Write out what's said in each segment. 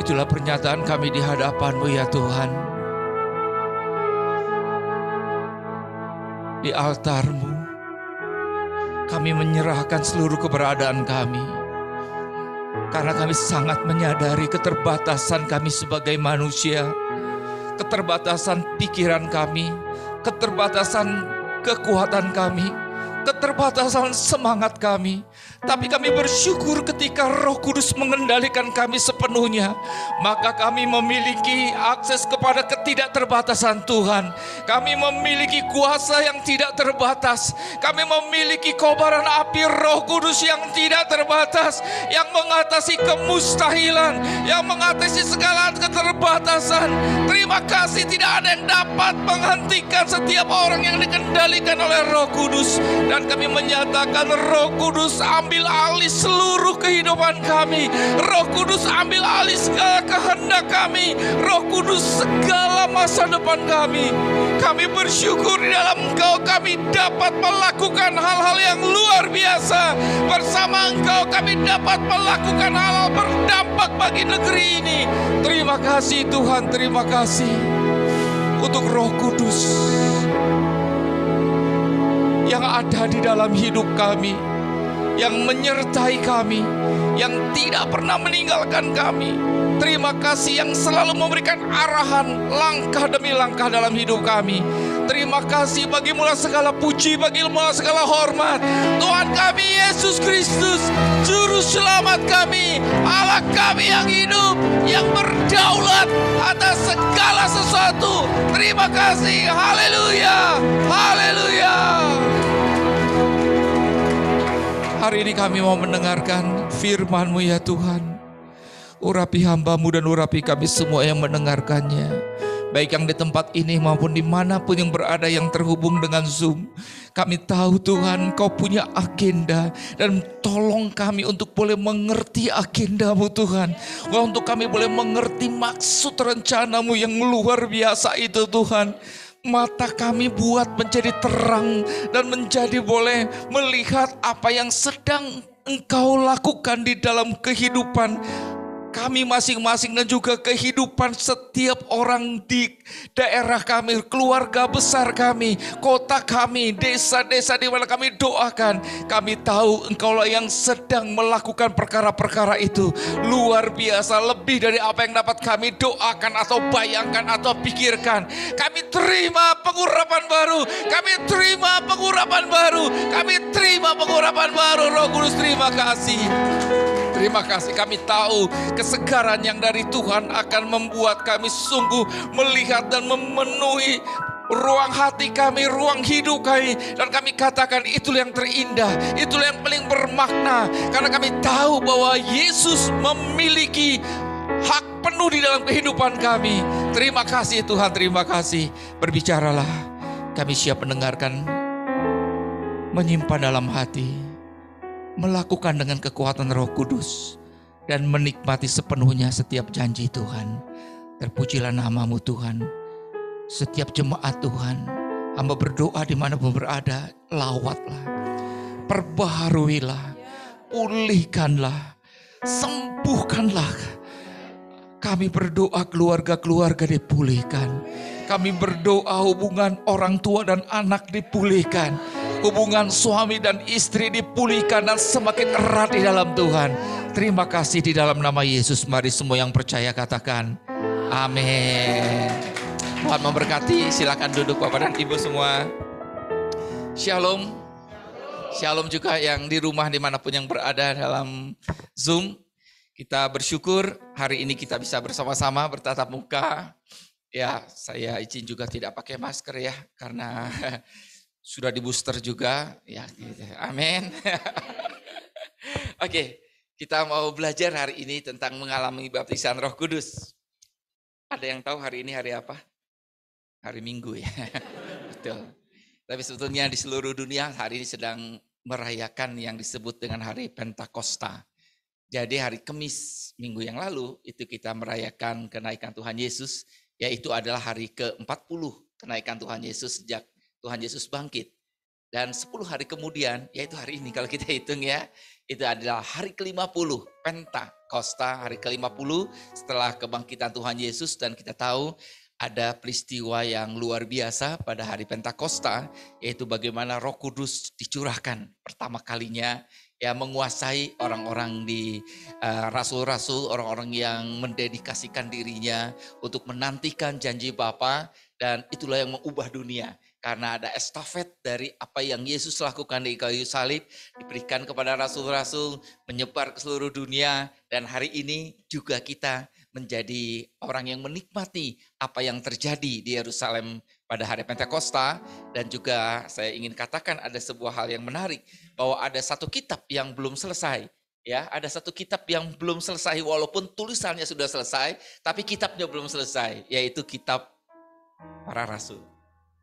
Itulah pernyataan kami di hadapan-Mu ya Tuhan. Di altar-Mu, kami menyerahkan seluruh keberadaan kami. Karena kami sangat menyadari keterbatasan kami sebagai manusia. Keterbatasan pikiran kami, keterbatasan kekuatan kami, keterbatasan semangat kami. Tapi kami bersyukur ketika Roh Kudus mengendalikan kami sepenuhnya. Maka kami memiliki akses kepada ketidakterbatasan Tuhan. Kami memiliki kuasa yang tidak terbatas. Kami memiliki kobaran api Roh Kudus yang tidak terbatas, yang mengatasi kemustahilan, yang mengatasi segala keterbatasan. Terima kasih, tidak ada yang dapat menghentikan setiap orang yang dikendalikan oleh Roh Kudus. Dan kami menyatakan Roh Kudus ambil alih seluruh kehidupan kami. Roh Kudus ambil alih segala kehendak kami. Roh Kudus segala masa depan kami. Kami bersyukur di dalam Engkau kami dapat melakukan hal-hal yang luar biasa. Bersama Engkau kami dapat melakukan hal-hal berdampak bagi negeri ini. Terima kasih Tuhan, terima kasih untuk Roh Kudus yang ada di dalam hidup kami, yang menyertai kami, yang tidak pernah meninggalkan kami. Terima kasih yang selalu memberikan arahan langkah demi langkah dalam hidup kami. Terima kasih, bagimu segala puji, bagimu segala hormat. Tuhan kami Yesus Kristus, Juru Selamat kami, Allah kami yang hidup, yang berdaulat atas segala sesuatu. Terima kasih, haleluya, haleluya. Hari ini kami mau mendengarkan firman-Mu ya Tuhan. Urapi hamba-Mu dan urapi kami semua yang mendengarkannya, baik yang di tempat ini maupun dimanapun yang berada yang terhubung dengan Zoom. Kami tahu Tuhan Kau punya agenda, dan tolong kami untuk boleh mengerti agenda-Mu Tuhan. Untuk kami boleh mengerti maksud rencana-Mu yang luar biasa itu Tuhan. Mata kami buat menjadi terang dan menjadi boleh melihat apa yang sedang Engkau lakukan di dalam kehidupan kami masing-masing dan juga kehidupan setiap orang di daerah kami, keluarga besar kami, kota kami, desa-desa di mana kami doakan. Kami tahu Engkaulah yang sedang melakukan perkara-perkara itu luar biasa, lebih dari apa yang dapat kami doakan atau bayangkan atau pikirkan. Kami terima pengurapan baru, kami terima pengurapan baru, kami terima pengurapan baru. Roh Kudus, terima kasih. Terima kasih, kami tahu kesegaran yang dari Tuhan akan membuat kami sungguh melihat dan memenuhi ruang hati kami, ruang hidup kami. Dan kami katakan itulah yang terindah, itulah yang paling bermakna. Karena kami tahu bahwa Yesus memiliki hak penuh di dalam kehidupan kami. Terima kasih Tuhan, terima kasih. Berbicaralah, kami siap mendengarkan, menyimpan dalam hati, melakukan dengan kekuatan Roh Kudus, dan menikmati sepenuhnya setiap janji Tuhan. Terpujilah nama-Mu Tuhan. Setiap jemaat Tuhan, hamba berdoa dimanapun berada, lawatlah, perbaharuilah, pulihkanlah, sembuhkanlah. Kami berdoa keluarga-keluarga dipulihkan. Kami berdoa hubungan orang tua dan anak dipulihkan. Hubungan suami dan istri dipulihkan dan semakin erat di dalam Tuhan. Terima kasih di dalam nama Yesus. Mari semua yang percaya katakan amin. Tuhan memberkati. Silakan duduk Bapak dan Ibu semua. Shalom. Shalom juga yang di rumah dimanapun yang berada dalam Zoom. Kita bersyukur hari ini kita bisa bersama-sama bertatap muka. Ya, saya izin juga tidak pakai masker ya, karena sudah di booster juga, ya gitu. Amin. Oke, kita mau belajar hari ini tentang mengalami baptisan Roh Kudus. Ada yang tahu hari ini hari apa? Hari Minggu ya. Betul. Tapi sebetulnya di seluruh dunia hari ini sedang merayakan yang disebut dengan hari Pentakosta. Jadi hari Kamis minggu yang lalu itu kita merayakan kenaikan Tuhan Yesus, yaitu adalah hari ke-40 kenaikan Tuhan Yesus sejak Tuhan Yesus bangkit. Dan 10 hari kemudian, yaitu hari ini kalau kita hitung ya, itu adalah hari ke-50, Pentakosta, hari ke-50 setelah kebangkitan Tuhan Yesus. Dan kita tahu ada peristiwa yang luar biasa pada hari Pentakosta, yaitu bagaimana Roh Kudus dicurahkan pertama kalinya, ya, menguasai orang-orang di rasul-rasul, orang-orang yang mendedikasikan dirinya untuk menantikan janji Bapa, dan itulah yang mengubah dunia. Karena ada estafet dari apa yang Yesus lakukan di kayu salib, diberikan kepada rasul-rasul, menyebar ke seluruh dunia. Dan hari ini juga kita menjadi orang yang menikmati apa yang terjadi di Yerusalem pada hari Pentakosta. Dan juga saya ingin katakan ada sebuah hal yang menarik, bahwa ada satu kitab yang belum selesai. Ya, ada satu kitab yang belum selesai, walaupun tulisannya sudah selesai, tapi kitabnya belum selesai, yaitu kitab para rasul.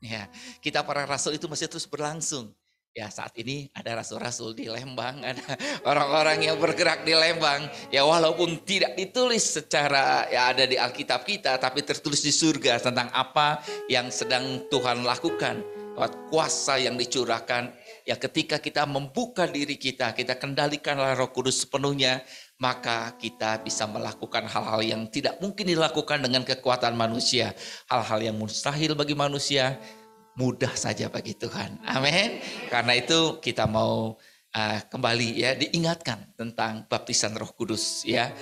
Ya, kitab para rasul itu masih terus berlangsung. Ya, saat ini ada rasul-rasul di Lembang, ada orang-orang yang bergerak di Lembang. Ya, walaupun tidak ditulis secara ya ada di Alkitab kita, tapi tertulis di surga tentang apa yang sedang Tuhan lakukan. Kuasa yang dicurahkan, ya ketika kita membuka diri kita kendalikanlah Roh Kudus sepenuhnya, maka kita bisa melakukan hal-hal yang tidak mungkin dilakukan dengan kekuatan manusia. Hal-hal yang mustahil bagi manusia, mudah saja bagi Tuhan. Amin. Karena itu kita mau kembali ya diingatkan tentang baptisan Roh Kudus ya.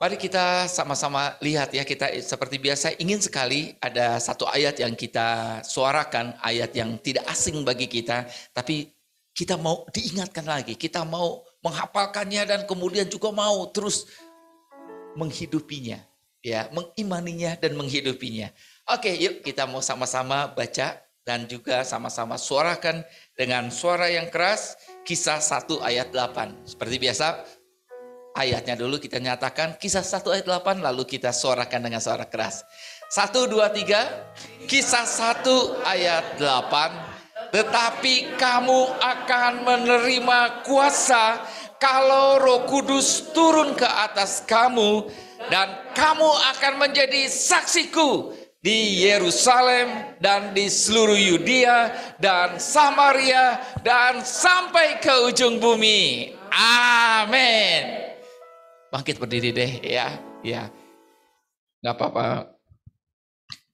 Mari kita sama-sama lihat ya, kita seperti biasa ingin sekali ada satu ayat yang kita suarakan, ayat yang tidak asing bagi kita, tapi kita mau diingatkan lagi, kita mau menghafalkannya dan kemudian juga mau terus menghidupinya, ya, mengimaninya dan menghidupinya. Oke, yuk kita mau sama-sama baca dan juga sama-sama suarakan dengan suara yang keras Kisah 1 ayat 8. Seperti biasa, ayatnya dulu kita nyatakan, Kisah 1 ayat 8, lalu kita suarakan dengan suara keras. 1, 2, 3, Kisah 1 ayat 8. Tetapi kamu akan menerima kuasa kalau Roh Kudus turun ke atas kamu, dan kamu akan menjadi saksiku di Yerusalem dan di seluruh Yudea dan Samaria dan sampai ke ujung bumi. Amin. Bangkit berdiri deh ya, ya, nggak apa-apa.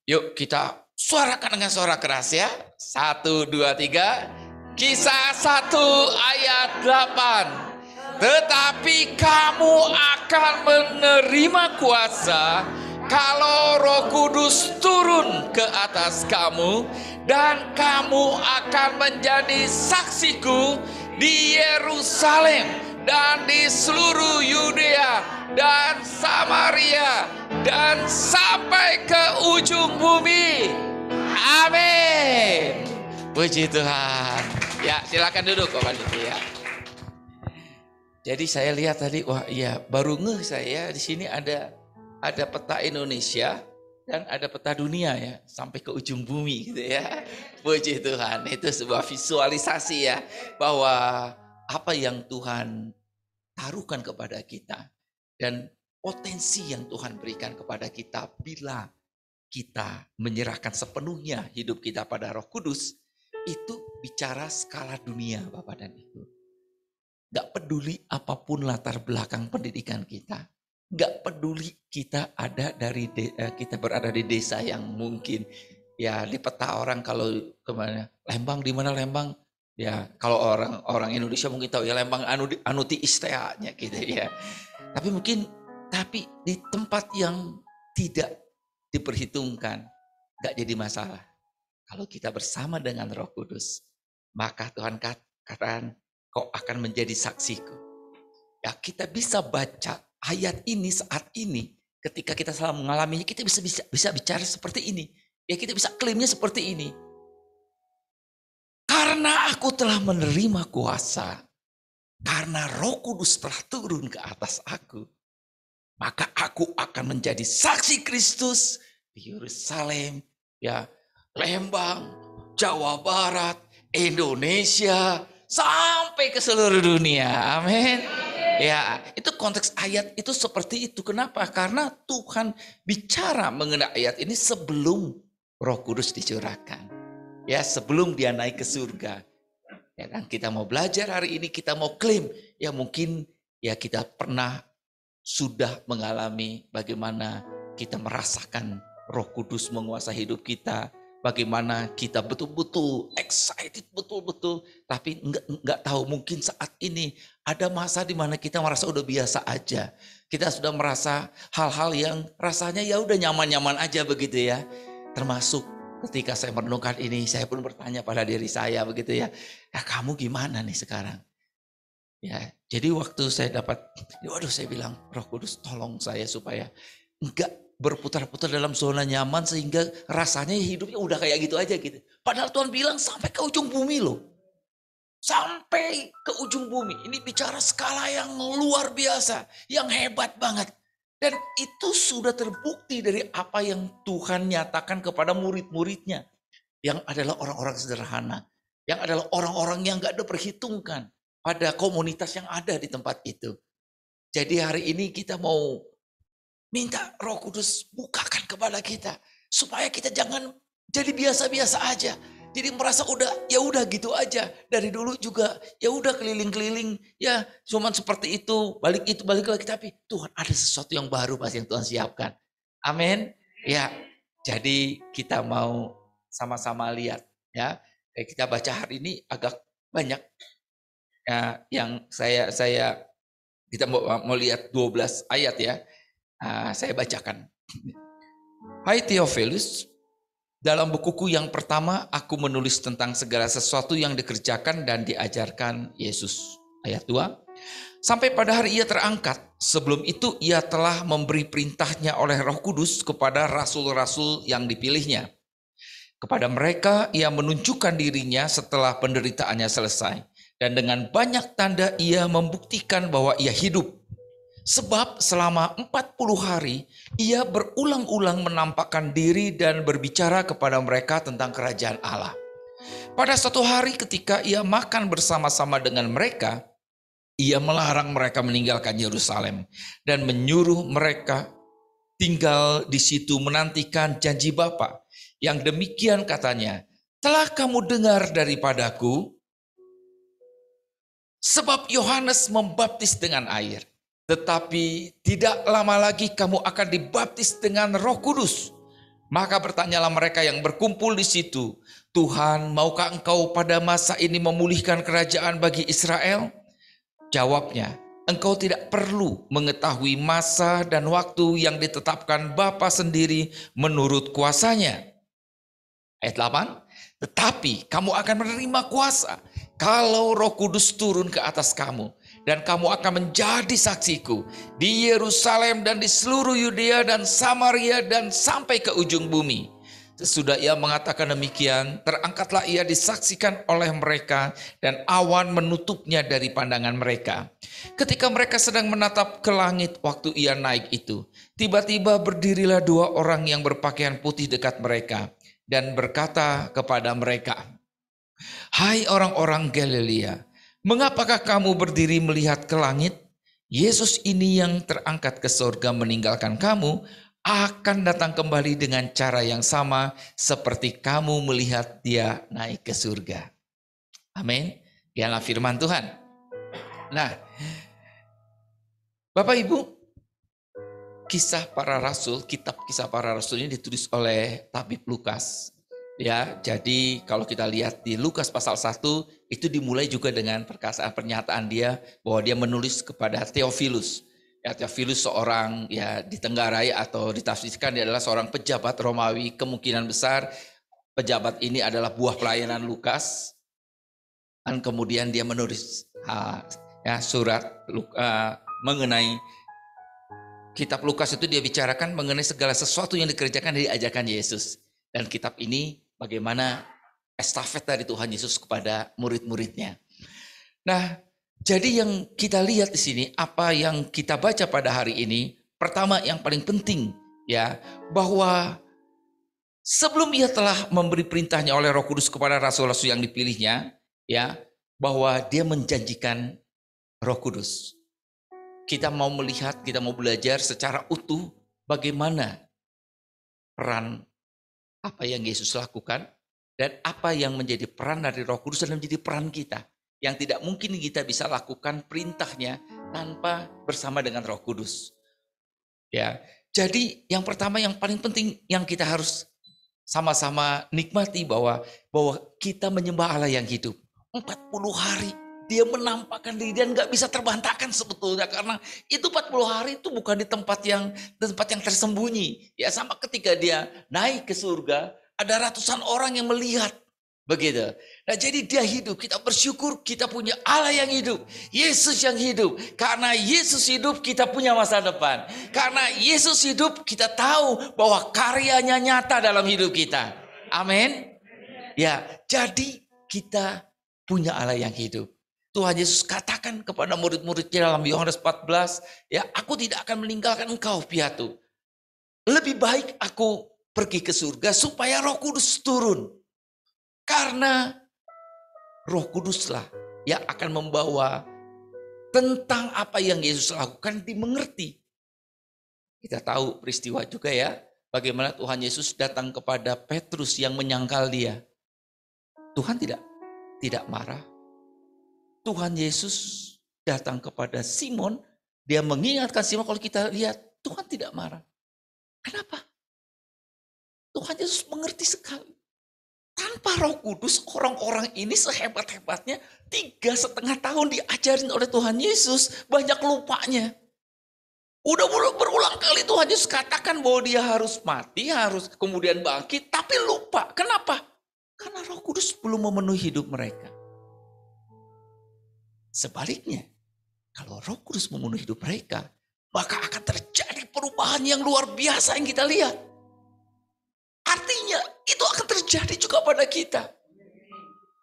Yuk kita suarakan dengan suara keras ya. 1, 2, 3. Kisah 1 ayat 8. Tetapi kamu akan menerima kuasa kalau Roh Kudus turun ke atas kamu, dan kamu akan menjadi saksiku di Yerusalem dan di seluruh Yudea dan Samaria dan sampai ke ujung bumi. Amin. Puji Tuhan. Ya, silakan duduk Bapak Ibu ya. Jadi saya lihat tadi, wah iya, baru ngeh saya di sini ada peta Indonesia dan ada peta dunia ya, sampai ke ujung bumi gitu ya. Puji Tuhan, itu sebuah visualisasi ya, bahwa apa yang Tuhan taruhkan kepada kita dan potensi yang Tuhan berikan kepada kita bila kita menyerahkan sepenuhnya hidup kita pada Roh Kudus, itu bicara skala dunia Bapak dan Ibu. Gak peduli apapun latar belakang pendidikan kita, gak peduli kita kita berada di desa yang mungkin ya di peta orang kalau kemana Lembang, di mana Lembang. Ya, kalau orang Indonesia mungkin tahu ya Lembang Anuti Isteanya gitu ya. Tapi di tempat yang tidak diperhitungkan, gak jadi masalah. Kalau kita bersama dengan Roh Kudus, maka Tuhan katakan, kau akan menjadi saksiku. Ya, kita bisa baca ayat ini saat ini, ketika kita sedang mengalaminya, kita bisa bicara seperti ini. Ya, kita bisa klaimnya seperti ini. Karena aku telah menerima kuasa, karena Roh Kudus telah turun ke atas aku, maka aku akan menjadi saksi Kristus di Yerusalem, ya, Lembang, Jawa Barat, Indonesia, sampai ke seluruh dunia. Amin. Ya, itu konteks ayat itu seperti itu. Kenapa? Karena Tuhan bicara mengenai ayat ini sebelum Roh Kudus dicurahkan. Ya, sebelum dia naik ke surga. Ya, dan kita mau belajar hari ini, kita mau klaim. Ya mungkin ya kita pernah sudah mengalami bagaimana kita merasakan Roh Kudus menguasai hidup kita. Bagaimana kita betul-betul excited, betul-betul. Tapi nggak tahu, mungkin saat ini ada masa di mana kita merasa udah biasa aja. Kita sudah merasa hal-hal yang rasanya ya udah nyaman-nyaman aja begitu ya. Termasuk ketika saya merenungkan ini, saya pun bertanya pada diri saya begitu ya. Ya kamu gimana nih sekarang? Ya, jadi waktu saya dapat, waduh saya bilang, Roh Kudus tolong saya supaya enggak berputar-putar dalam zona nyaman sehingga rasanya hidupnya udah kayak gitu aja gitu. Padahal Tuhan bilang sampai ke ujung bumi loh. Sampai ke ujung bumi. Ini bicara skala yang luar biasa, yang hebat banget. Dan itu sudah terbukti dari apa yang Tuhan nyatakan kepada murid-muridnya. Yang adalah orang-orang sederhana. Yang adalah orang-orang yang gak diperhitungkan pada komunitas yang ada di tempat itu. Jadi hari ini kita mau minta Roh Kudus bukakan kepada kita supaya kita jangan jadi biasa-biasa aja. Jadi merasa udah ya udah gitu aja. Dari dulu juga ya udah keliling-keliling ya cuman seperti itu balik lagi, tapi Tuhan ada sesuatu yang baru pasti yang Tuhan siapkan. Amin. Ya. Jadi kita mau sama-sama lihat ya. Kita baca hari ini agak banyak ya, yang kita mau lihat 12 ayat ya. Saya bacakan. Hai Theophilus, dalam bukuku yang pertama aku menulis tentang segala sesuatu yang dikerjakan dan diajarkan Yesus. Ayat 2. Sampai pada hari ia terangkat, sebelum itu ia telah memberi perintahnya oleh Roh Kudus kepada rasul-rasul yang dipilihnya. Kepada mereka ia menunjukkan dirinya setelah penderitaannya selesai. Dan dengan banyak tanda ia membuktikan bahwa ia hidup. Sebab selama 40 hari ia berulang-ulang menampakkan diri dan berbicara kepada mereka tentang kerajaan Allah. Pada suatu hari ketika ia makan bersama-sama dengan mereka, ia melarang mereka meninggalkan Yerusalem dan menyuruh mereka tinggal di situ menantikan janji Bapa. Yang demikian katanya, telah kamu dengar daripadaku, sebab Yohanes membaptis dengan air. Tetapi tidak lama lagi kamu akan dibaptis dengan Roh Kudus. Maka bertanyalah mereka yang berkumpul di situ, Tuhan, maukah engkau pada masa ini memulihkan kerajaan bagi Israel? Jawabnya, engkau tidak perlu mengetahui masa dan waktu yang ditetapkan Bapa sendiri menurut kuasanya. Ayat 8, tetapi kamu akan menerima kuasa kalau Roh Kudus turun ke atas kamu. Dan kamu akan menjadi saksiku di Yerusalem dan di seluruh Yudea dan Samaria dan sampai ke ujung bumi. Sesudah ia mengatakan demikian, terangkatlah ia disaksikan oleh mereka dan awan menutupnya dari pandangan mereka. Ketika mereka sedang menatap ke langit waktu ia naik itu, tiba-tiba berdirilah dua orang yang berpakaian putih dekat mereka dan berkata kepada mereka, hai orang-orang Galilea, mengapakah kamu berdiri melihat ke langit? Yesus ini yang terangkat ke surga meninggalkan kamu akan datang kembali dengan cara yang sama seperti kamu melihat dia naik ke surga. Amin. Dialah firman Tuhan. Nah, Bapak Ibu, kisah para rasul, kitab kisah para rasul ini ditulis oleh tabib Lukas. Ya, jadi kalau kita lihat di Lukas pasal 1 itu dimulai juga dengan pernyataan dia bahwa dia menulis kepada Theophilus. Ya, Theophilus seorang ya ditenggarai atau ditafsirkan dia adalah seorang pejabat Romawi, kemungkinan besar pejabat ini adalah buah pelayanan Lukas. Dan kemudian dia menulis surat mengenai kitab Lukas itu dia bicarakan mengenai segala sesuatu yang dikerjakan dan diajarkan Yesus. Dan kitab ini bagaimana estafet dari Tuhan Yesus kepada murid-muridnya. Nah, jadi yang kita lihat di sini, apa yang kita baca pada hari ini, pertama yang paling penting ya, bahwa sebelum ia telah memberi perintahnya oleh Roh Kudus kepada rasul-rasul yang dipilihnya, ya, bahwa dia menjanjikan Roh Kudus. Kita mau melihat, kita mau belajar secara utuh bagaimana peran apa yang Yesus lakukan, Dan apa yang menjadi peran dari Roh Kudus dan menjadi peran kita. Yang tidak mungkin kita bisa lakukan perintahnya tanpa bersama dengan Roh Kudus. Ya, jadi yang pertama yang paling penting yang kita harus sama-sama nikmati bahwa kita menyembah Allah yang hidup. 40 hari dia menampakkan diri dan nggak bisa terbantahkan sebetulnya, karena itu 40 hari itu bukan di tempat yang tersembunyi. Ya, sama ketika dia naik ke surga, ada ratusan orang yang melihat. Begitu. Nah, jadi dia hidup. Kita bersyukur kita punya Allah yang hidup. Yesus yang hidup. Karena Yesus hidup kita punya masa depan. Karena Yesus hidup kita tahu bahwa karyanya nyata dalam hidup kita. Amin. Ya, jadi kita punya Allah yang hidup. Tuhan Yesus katakan kepada murid-muridnya dalam Yohanes 14, ya, aku tidak akan meninggalkan engkau piatu. Lebih baik aku pergi ke surga supaya Roh Kudus turun. Karena Roh Kuduslah yang akan membawa tentang apa yang Yesus lakukan dimengerti. Kita tahu peristiwa juga ya, bagaimana Tuhan Yesus datang kepada Petrus yang menyangkal dia. Tuhan tidak marah. Tuhan Yesus datang kepada Simon, dia mengingatkan Simon, kalau kita lihat Tuhan tidak marah. Kenapa? Tuhan Yesus mengerti sekali. Tanpa Roh Kudus, orang-orang ini sehebat-hebatnya 3,5 tahun diajarin oleh Tuhan Yesus, banyak lupanya. Udah berulang kali Tuhan Yesus katakan bahwa dia harus mati, harus kemudian bangkit, tapi lupa. Kenapa? Karena Roh Kudus belum memenuhi hidup mereka. Sebaliknya, kalau Roh Kudus memenuhi hidup mereka, maka akan terjadi perubahan yang luar biasa yang kita lihat. Artinya itu akan terjadi juga pada kita.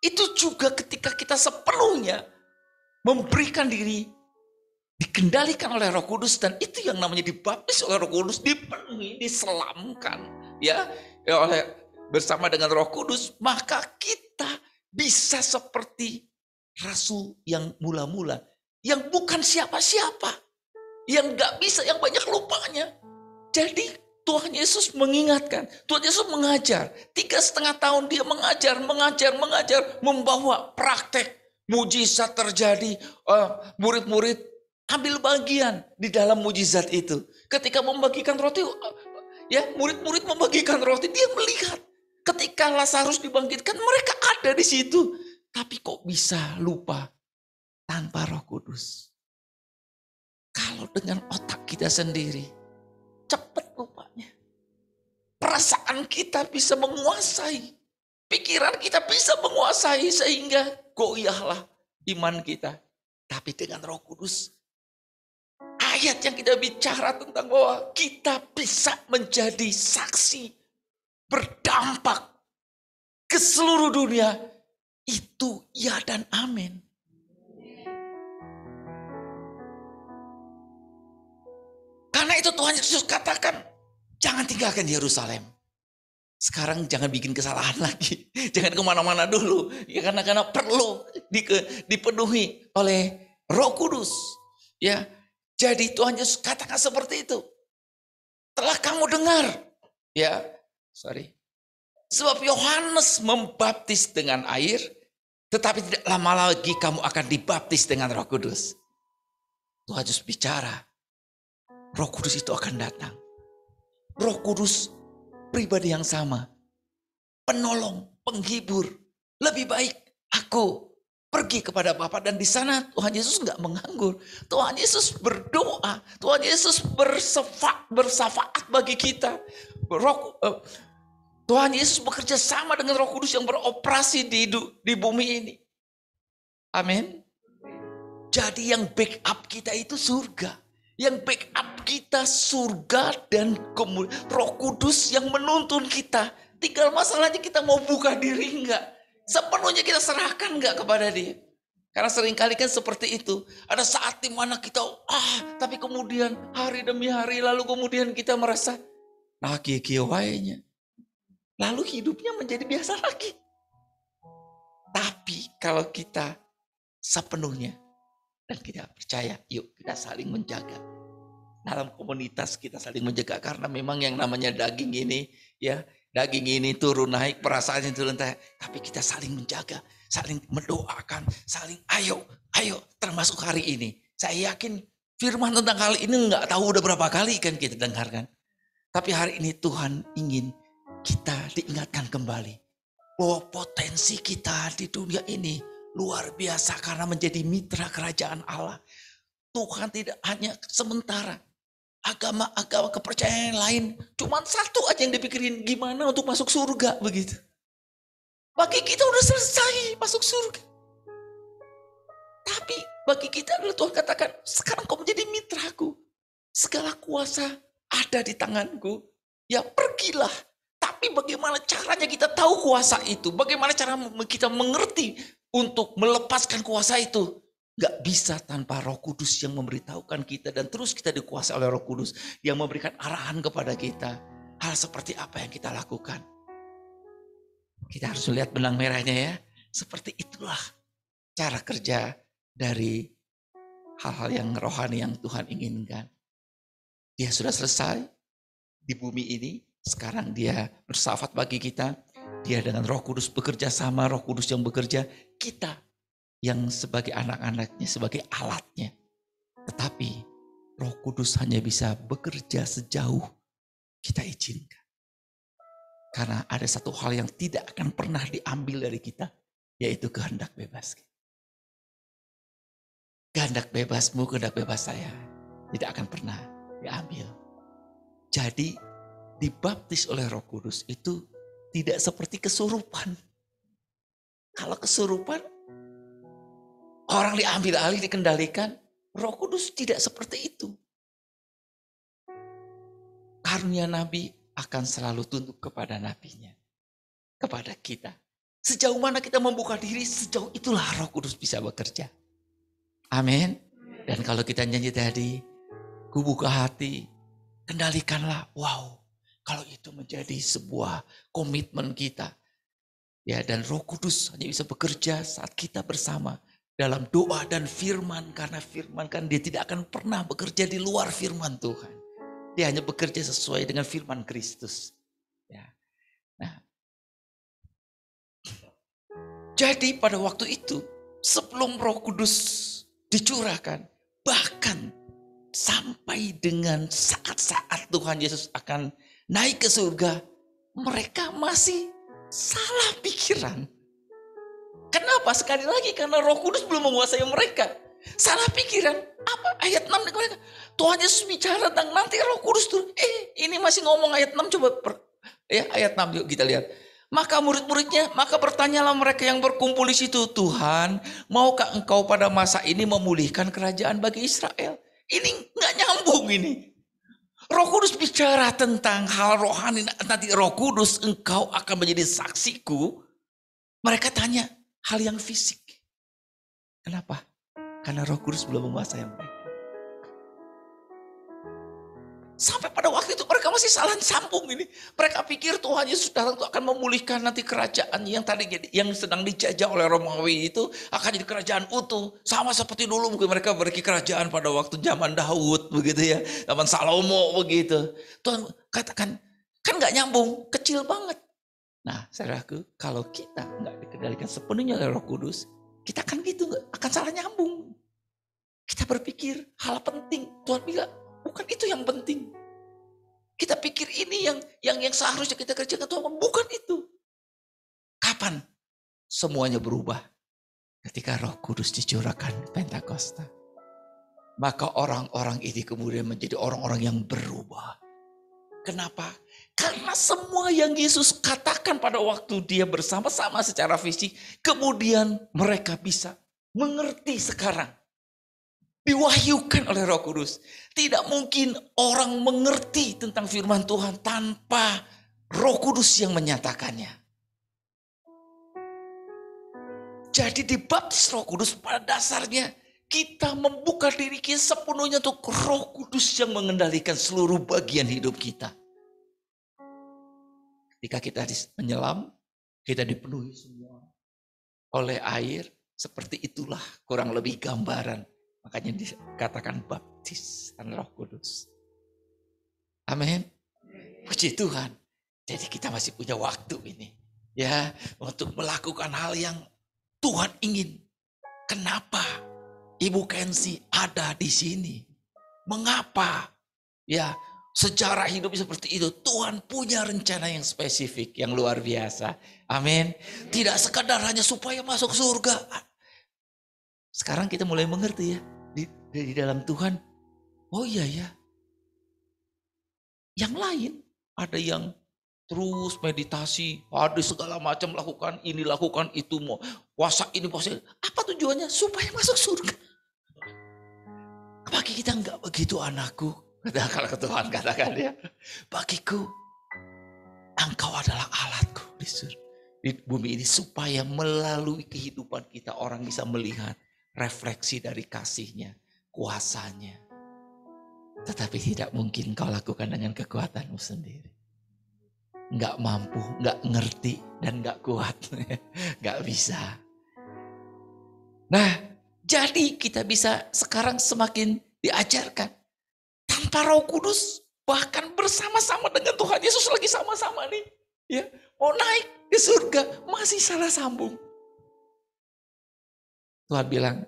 Itu juga ketika kita sepenuhnya memberikan diri, dikendalikan oleh Roh Kudus, dan itu yang namanya dibaptis oleh Roh Kudus, dipenuhi, diselamkan, ya oleh bersama dengan Roh Kudus, maka kita bisa seperti rasul yang mula-mula, yang bukan siapa-siapa, yang gak bisa, yang banyak lupanya. Jadi Tuhan Yesus mengingatkan, Tuhan Yesus mengajar. 3,5 tahun dia mengajar, membawa praktek, mujizat terjadi. Murid-murid ambil bagian di dalam mujizat itu. Ketika membagikan roti, ya murid-murid membagikan roti, dia melihat. Ketika Lazarus dibangkitkan, mereka ada di situ. Tapi kok bisa lupa tanpa Roh Kudus? Kalau dengan otak kita sendiri, cepat lupanya. Perasaan kita bisa menguasai. Pikiran kita bisa menguasai sehingga goyahlah iman kita. Tapi dengan Roh Kudus, ayat yang kita bicara tentang bahwa kita bisa menjadi saksi, berdampak ke seluruh dunia, itu ya dan amin. Karena itu Tuhan Yesus katakan, jangan tinggalkan Yerusalem. Sekarang jangan bikin kesalahan lagi. Jangan kemana-mana dulu. Ya, karena perlu dipenuhi oleh Roh Kudus. Ya, jadi Tuhan Yesus katakan seperti itu. Telah kamu dengar. Ya, sebab Yohanes membaptis dengan air, tetapi tidak lama lagi kamu akan dibaptis dengan Roh Kudus. Tuhan Yesus bicara, Roh Kudus itu akan datang. Roh Kudus pribadi yang sama, penolong, penghibur. Lebih baik aku pergi kepada Bapa, dan di sana Tuhan Yesus nggak menganggur. Tuhan Yesus berdoa, Tuhan Yesus bersafaat bagi kita. Tuhan Yesus bekerja sama dengan Roh Kudus yang beroperasi di bumi ini. Amin. Jadi yang backup kita itu surga. Yang backup kita surga dan Roh Kudus yang menuntun kita. Tinggal masalahnya kita mau buka diri enggak. Sepenuhnya kita serahkan enggak kepada Dia. Karena seringkali kan seperti itu. Ada saat di mana kita tapi kemudian hari demi hari lalu kemudian kita merasa kieu-kieu. Lalu hidupnya menjadi biasa lagi. Tapi kalau kita sepenuhnya dan kita percaya, yuk kita saling menjaga. Dalam komunitas kita saling menjaga, karena memang yang namanya daging ini ya Daging ini turun naik, perasaannya turun naik. Tapi kita saling menjaga, saling mendoakan, saling ayo. Termasuk hari ini. Saya yakin firman tentang hal ini nggak tahu udah berapa kali kan kita dengarkan. Tapi hari ini Tuhan ingin kita diingatkan kembali. Bahwa potensi kita di dunia ini luar biasa karena menjadi mitra kerajaan Allah. Tuhan tidak hanya sementara. Agama-agama kepercayaan lain cuman satu aja yang dipikirin, gimana untuk masuk surga begitu. Bagi kita udah selesai masuk surga. Tapi bagi kita adalah Tuhan katakan, sekarang kau menjadi mitraku. Segala kuasa ada di tanganku. Ya pergilah. Tapi bagaimana caranya kita tahu kuasa itu? Bagaimana cara kita mengerti untuk melepaskan kuasa itu? Gak bisa tanpa Roh Kudus yang memberitahukan kita dan terus kita dikuasai oleh Roh Kudus yang memberikan arahan kepada kita. Hal seperti apa yang kita lakukan? Kita harus lihat benang merahnya ya. Seperti itulah cara kerja dari hal-hal yang rohani yang Tuhan inginkan. Dia sudah selesai di bumi ini. Sekarang dia bersafat bagi kita. Dia dengan Roh Kudus bekerja sama, Roh Kudus yang bekerja. Kita yang sebagai anak-anaknya, sebagai alatnya. Tetapi Roh Kudus hanya bisa bekerja sejauh kita izinkan. Karena ada satu hal yang tidak akan pernah diambil dari kita, yaitu kehendak bebas. Kehendak bebasmu, kehendak bebas saya tidak akan pernah diambil. Jadi dibaptis oleh Roh Kudus itu tidak seperti kesurupan. Kalau kesurupan, orang diambil alih, dikendalikan. Roh Kudus tidak seperti itu. Karunia Nabi akan selalu tunduk kepada nabinya. Kepada kita. Sejauh mana kita membuka diri, sejauh itulah Roh Kudus bisa bekerja. Amin. Dan kalau kita nyanyi tadi, ku buka hati, kendalikanlah. Wow, kalau itu menjadi sebuah komitmen kita. Ya, dan Roh Kudus hanya bisa bekerja saat kita bersama dalam doa dan firman. Karena firman kan dia tidak akan pernah bekerja di luar firman Tuhan. Dia hanya bekerja sesuai dengan firman Kristus. Ya. Nah, jadi pada waktu itu sebelum Roh Kudus dicurahkan, bahkan sampai dengan saat-saat Tuhan Yesus akan naik ke surga, mereka masih salah pikiran. Kenapa? Sekali lagi karena Roh Kudus belum menguasai mereka. Salah pikiran. Apa ayat 6 mereka? Tuhan Yesus bicara tentang nanti Roh Kudus tuh. Ini masih ngomong ayat 6, coba ayat 6 yuk kita lihat. Maka murid-muridnya, maka bertanyalah mereka yang berkumpul di situ, Tuhan, maukah engkau pada masa ini memulihkan kerajaan bagi Israel? Ini nggak nyambung ini. Roh Kudus bicara tentang hal rohani, nanti Roh Kudus engkau akan menjadi saksiku. Mereka tanya hal yang fisik. Kenapa? Karena Roh Kudus belum menguasai mereka. Sampai pada waktu itu mereka masih salah sambung ini. Mereka pikir Tuhan Yesus datang itu akan memulihkan nanti kerajaan yang tadi yang sedang dijajah oleh Romawi itu akan jadi kerajaan utuh. Sama seperti dulu mungkin mereka beri kerajaan pada waktu zaman Daud begitu ya. Zaman Salomo begitu. Tuhan katakan kan gak nyambung, kecil banget. Nah saudaraku, kalau kita gak dikendalikan sepenuhnya oleh Roh Kudus, kita akan gitu, akan salah nyambung. Kita berpikir hal penting, Tuhan bilang bukan itu yang penting. Kita pikir ini yang seharusnya kita kerjakan, Tuhan bukan itu. Kapan semuanya berubah? Ketika Roh Kudus dicurahkan Pentakosta. Maka orang-orang ini kemudian menjadi orang-orang yang berubah. Kenapa? Karena semua yang Yesus katakan pada waktu dia bersama-sama secara fisik, kemudian mereka bisa mengerti sekarang. Diwahyukan oleh Roh Kudus. Tidak mungkin orang mengerti tentang firman Tuhan tanpa Roh Kudus yang menyatakannya. Jadi dibaptis Roh Kudus pada dasarnya kita membuka diri kita sepenuhnya untuk Roh Kudus yang mengendalikan seluruh bagian hidup kita. Ketika kita menyelam, kita dipenuhi semua oleh air. Seperti itulah kurang lebih gambaran. Makanya dikatakan baptis dan Roh Kudus. Amin. Puji Tuhan. Jadi kita masih punya waktu ini. Ya, untuk melakukan hal yang Tuhan ingin. Kenapa Ibu Kensi ada di sini? Mengapa? Ya, sejarah hidup seperti itu. Tuhan punya rencana yang spesifik, yang luar biasa. Amin. Tidak sekadar hanya supaya masuk surga. Sekarang kita mulai mengerti ya. Di dalam Tuhan. Oh iya ya. Yang lain. Ada yang terus meditasi. Ada segala macam lakukan. Ini lakukan itu. Mau puasa ini puasa. Apa tujuannya? Supaya masuk surga. Bagi kita enggak begitu anakku. Kalau Tuhan katakan ya. Bagiku. Engkau adalah alatku di bumi ini. Supaya melalui kehidupan kita orang bisa melihat refleksi dari kasih-Nya. Kuasanya. Tetapi tidak mungkin kau lakukan dengan kekuatanmu sendiri. Enggak mampu, enggak ngerti dan enggak kuat. Enggak bisa. Nah, jadi kita bisa sekarang semakin diajarkan. Tanpa Roh Kudus, bahkan bersama-sama dengan Tuhan Yesus lagi sama-sama nih. Ya, mau naik ke surga, masih salah sambung. Tuhan bilang,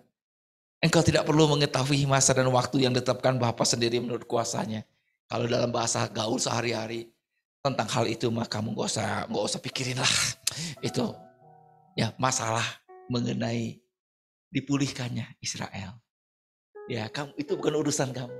engkau tidak perlu mengetahui masa dan waktu yang ditetapkan Bapa sendiri menurut kuasanya. Kalau dalam bahasa gaul sehari-hari, tentang hal itu mah kamu gak usah pikirin lah. Itu ya masalah mengenai dipulihkannya Israel. Ya, kamu itu bukan urusan kamu.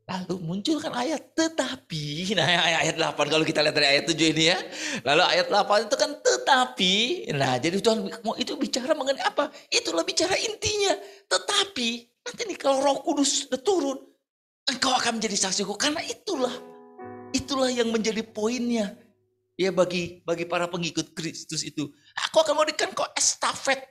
Lalu munculkan ayat tetapi, nah ayat 8 kalau kita lihat dari ayat 7 ini ya. Lalu ayat 8 itu kan tetapi, nah jadi Tuhan mau itu bicara mengenai apa? Itulah bicara intinya. Tetapi nanti nih kalau Roh Kudus udah turun, engkau akan menjadi saksiku. Karena itulah yang menjadi poinnya. Ya bagi para pengikut Kristus itu. Aku akan memberikan kau estafet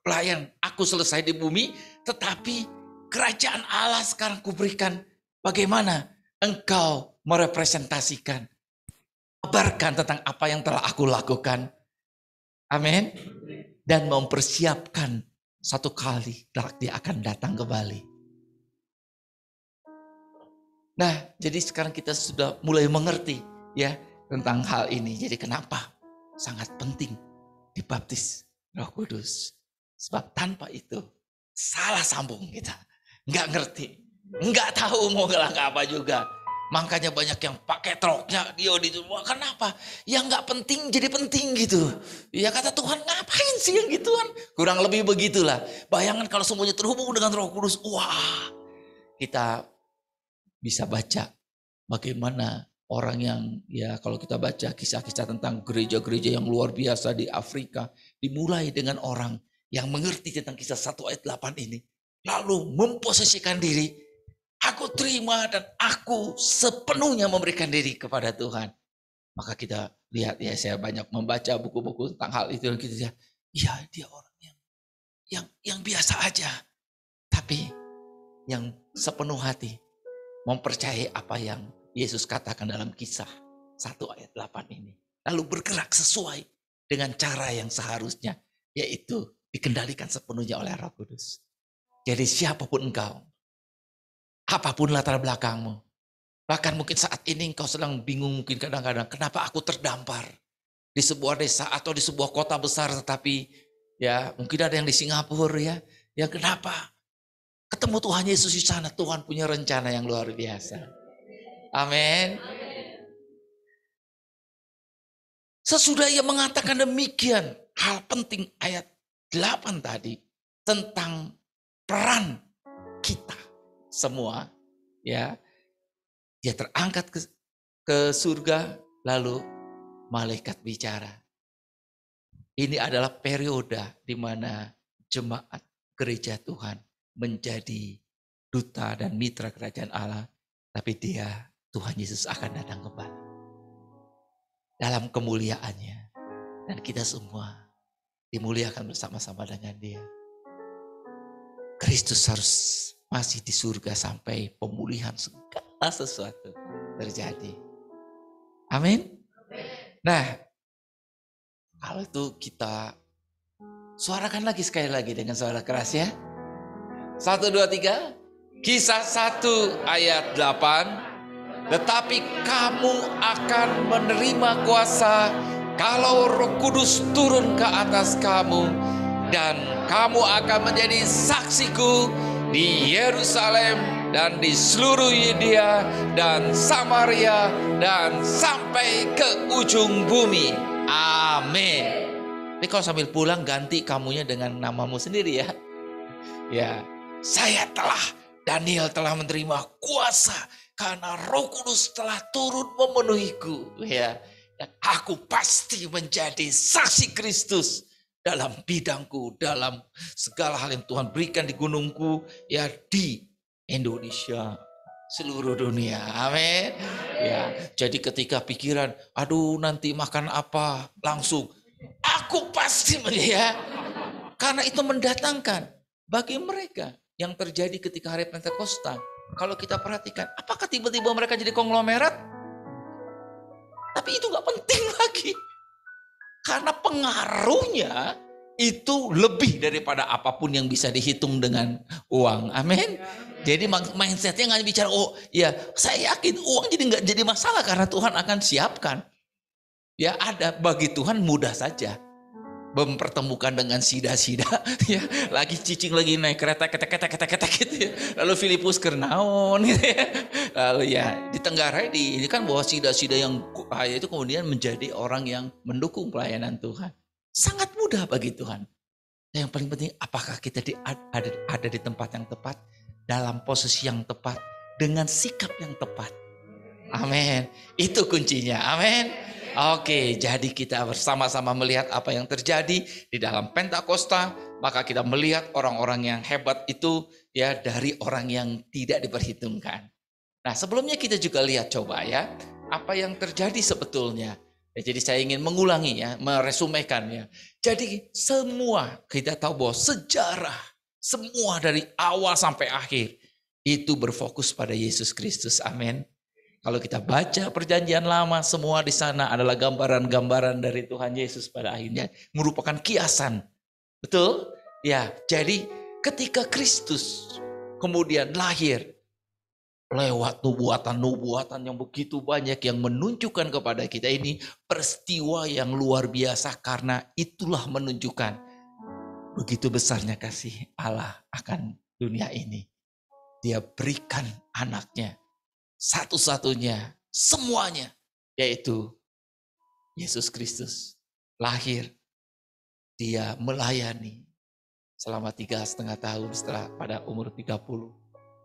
pelayan. Aku selesai di bumi, tetapi kerajaan Allah sekarang kuberikan. Bagaimana engkau merepresentasikan, kabarkan tentang apa yang telah aku lakukan. Amin. Dan mempersiapkan satu kali dia akan datang kembali. Nah, jadi sekarang kita sudah mulai mengerti ya tentang hal ini. Jadi kenapa sangat penting dibaptis Roh Kudus. Sebab tanpa itu salah sambung kita. Nggak ngerti. Nggak tahu mau gelang apa juga. Makanya banyak yang pakai troknya dia di rumah. Kenapa? Yang nggak penting jadi penting gitu. Ya kata Tuhan, ngapain sih yang gituan? Kurang lebih begitulah. Bayangkan kalau semuanya terhubung dengan Roh Kudus. Wah, kita bisa baca bagaimana orang yang ya kalau kita baca kisah-kisah tentang gereja-gereja yang luar biasa di Afrika. Dimulai dengan orang yang mengerti tentang kisah 1 ayat 8 ini. Lalu memposisikan diri. Aku terima dan aku sepenuhnya memberikan diri kepada Tuhan. Maka kita lihat ya, saya banyak membaca buku-buku tentang hal itu dan kita lihat, ya dia orang yang biasa aja. Tapi yang sepenuh hati mempercayai apa yang Yesus katakan dalam kisah 1 ayat 8 ini. Lalu bergerak sesuai dengan cara yang seharusnya, yaitu dikendalikan sepenuhnya oleh Roh Kudus. Jadi siapapun engkau, apapun latar belakangmu. Bahkan mungkin saat ini engkau sedang bingung mungkin kadang-kadang. Kenapa aku terdampar di sebuah desa atau di sebuah kota besar. Tetapi ya mungkin ada yang di Singapura ya. Yang kenapa? Ketemu Tuhan Yesus di sana. Tuhan punya rencana yang luar biasa. Amin. Sesudah ia mengatakan demikian. Hal penting ayat 8 tadi. Tentang peran kita. Semua ya dia terangkat ke surga lalu malaikat bicara. Ini adalah periode di mana jemaat gereja Tuhan menjadi duta dan mitra kerajaan Allah, tapi Tuhan Yesus akan datang kembali dalam kemuliaannya dan kita semua dimuliakan bersama-sama dengan Dia. Kristus harus masih di surga sampai pemulihan segala sesuatu terjadi. Amin. Nah, kalau itu kita suarakan lagi sekali lagi dengan suara keras ya. 1, 2, 3. Kisah 1 ayat 8. Tetapi kamu akan menerima kuasa kalau Roh Kudus turun ke atas kamu, dan kamu akan menjadi saksiku di Yerusalem dan di seluruh Yudea dan Samaria dan sampai ke ujung bumi. Amin. Ini kalau sambil pulang ganti kamunya dengan namamu sendiri ya. Ya, Daniel telah menerima kuasa karena Roh Kudus telah turun memenuhiku. Ya, dan aku pasti menjadi saksi Kristus dalam bidangku, dalam segala hal yang Tuhan berikan di gunungku, ya di Indonesia, seluruh dunia. Amin. Ya, jadi ketika pikiran, aduh nanti makan apa, langsung aku pasti ya, karena itu mendatangkan bagi mereka yang terjadi ketika hari Pentakosta. Kalau kita perhatikan, apakah tiba-tiba mereka jadi konglomerat? Tapi itu gak penting lagi. Karena pengaruhnya itu lebih daripada apapun yang bisa dihitung dengan uang. Amin. Jadi mindsetnya gak bicara, oh ya saya yakin uang jadi gak jadi masalah karena Tuhan akan siapkan. Ya ada, bagi Tuhan mudah saja. Mempertemukan dengan sida-sida, ya lagi cicing lagi naik kereta ketek gitu ya. Lalu Filipus kernaon gitu ya. Lalu ya ditenggarai ini kan bahwa sida-sida yang kaya itu kemudian menjadi orang yang mendukung pelayanan Tuhan. Sangat mudah bagi Tuhan. Yang paling penting apakah kita ada di tempat yang tepat, dalam posisi yang tepat, dengan sikap yang tepat. Amin. Itu kuncinya. Amin. Oke, jadi kita bersama-sama melihat apa yang terjadi di dalam Pentakosta, maka kita melihat orang-orang yang hebat itu ya dari orang yang tidak diperhitungkan. Nah, sebelumnya kita juga lihat coba ya, apa yang terjadi sebetulnya. Ya, jadi saya ingin mengulangi ya, meresumekan ya. Jadi semua kita tahu bahwa sejarah semua dari awal sampai akhir itu berfokus pada Yesus Kristus. Amin. Kalau kita baca perjanjian lama, semua di sana adalah gambaran-gambaran dari Tuhan Yesus pada akhirnya. Merupakan kiasan. Betul? Ya, jadi ketika Kristus kemudian lahir, lewat nubuatan-nubuatan yang begitu banyak yang menunjukkan kepada kita ini peristiwa yang luar biasa, karena itulah menunjukkan begitu besarnya kasih Allah akan dunia ini. Dia berikan anaknya. Satu-satunya, semuanya, yaitu Yesus Kristus. Lahir, dia melayani selama 3,5 tahun setelah pada umur 30.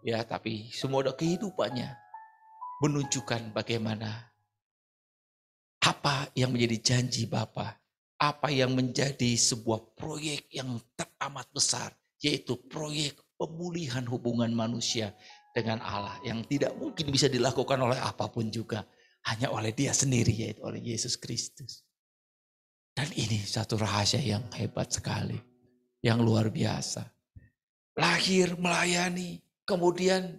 Ya, tapi semua kehidupannya menunjukkan bagaimana apa yang menjadi janji Bapa, apa yang menjadi sebuah proyek yang teramat besar, yaitu proyek pemulihan hubungan manusia dengan Allah yang tidak mungkin bisa dilakukan oleh apapun juga, hanya oleh Dia sendiri, yaitu oleh Yesus Kristus. Dan ini satu rahasia yang hebat sekali, yang luar biasa. Lahir, melayani, kemudian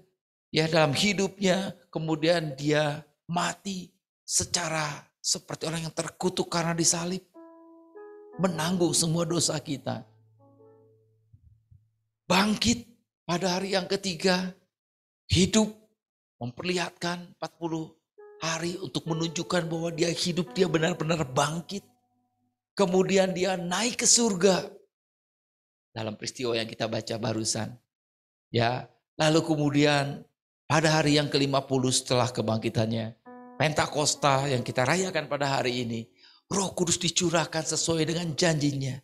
ya dalam hidupnya, kemudian dia mati secara seperti orang yang terkutuk karena disalib, menanggung semua dosa kita. Bangkit pada hari yang ketiga, hidup, memperlihatkan 40 hari untuk menunjukkan bahwa dia hidup, dia benar-benar bangkit. Kemudian dia naik ke surga. Dalam peristiwa yang kita baca barusan. Ya, lalu kemudian pada hari yang ke-50 setelah kebangkitannya, Pentakosta yang kita rayakan pada hari ini, Roh Kudus dicurahkan sesuai dengan janjinya.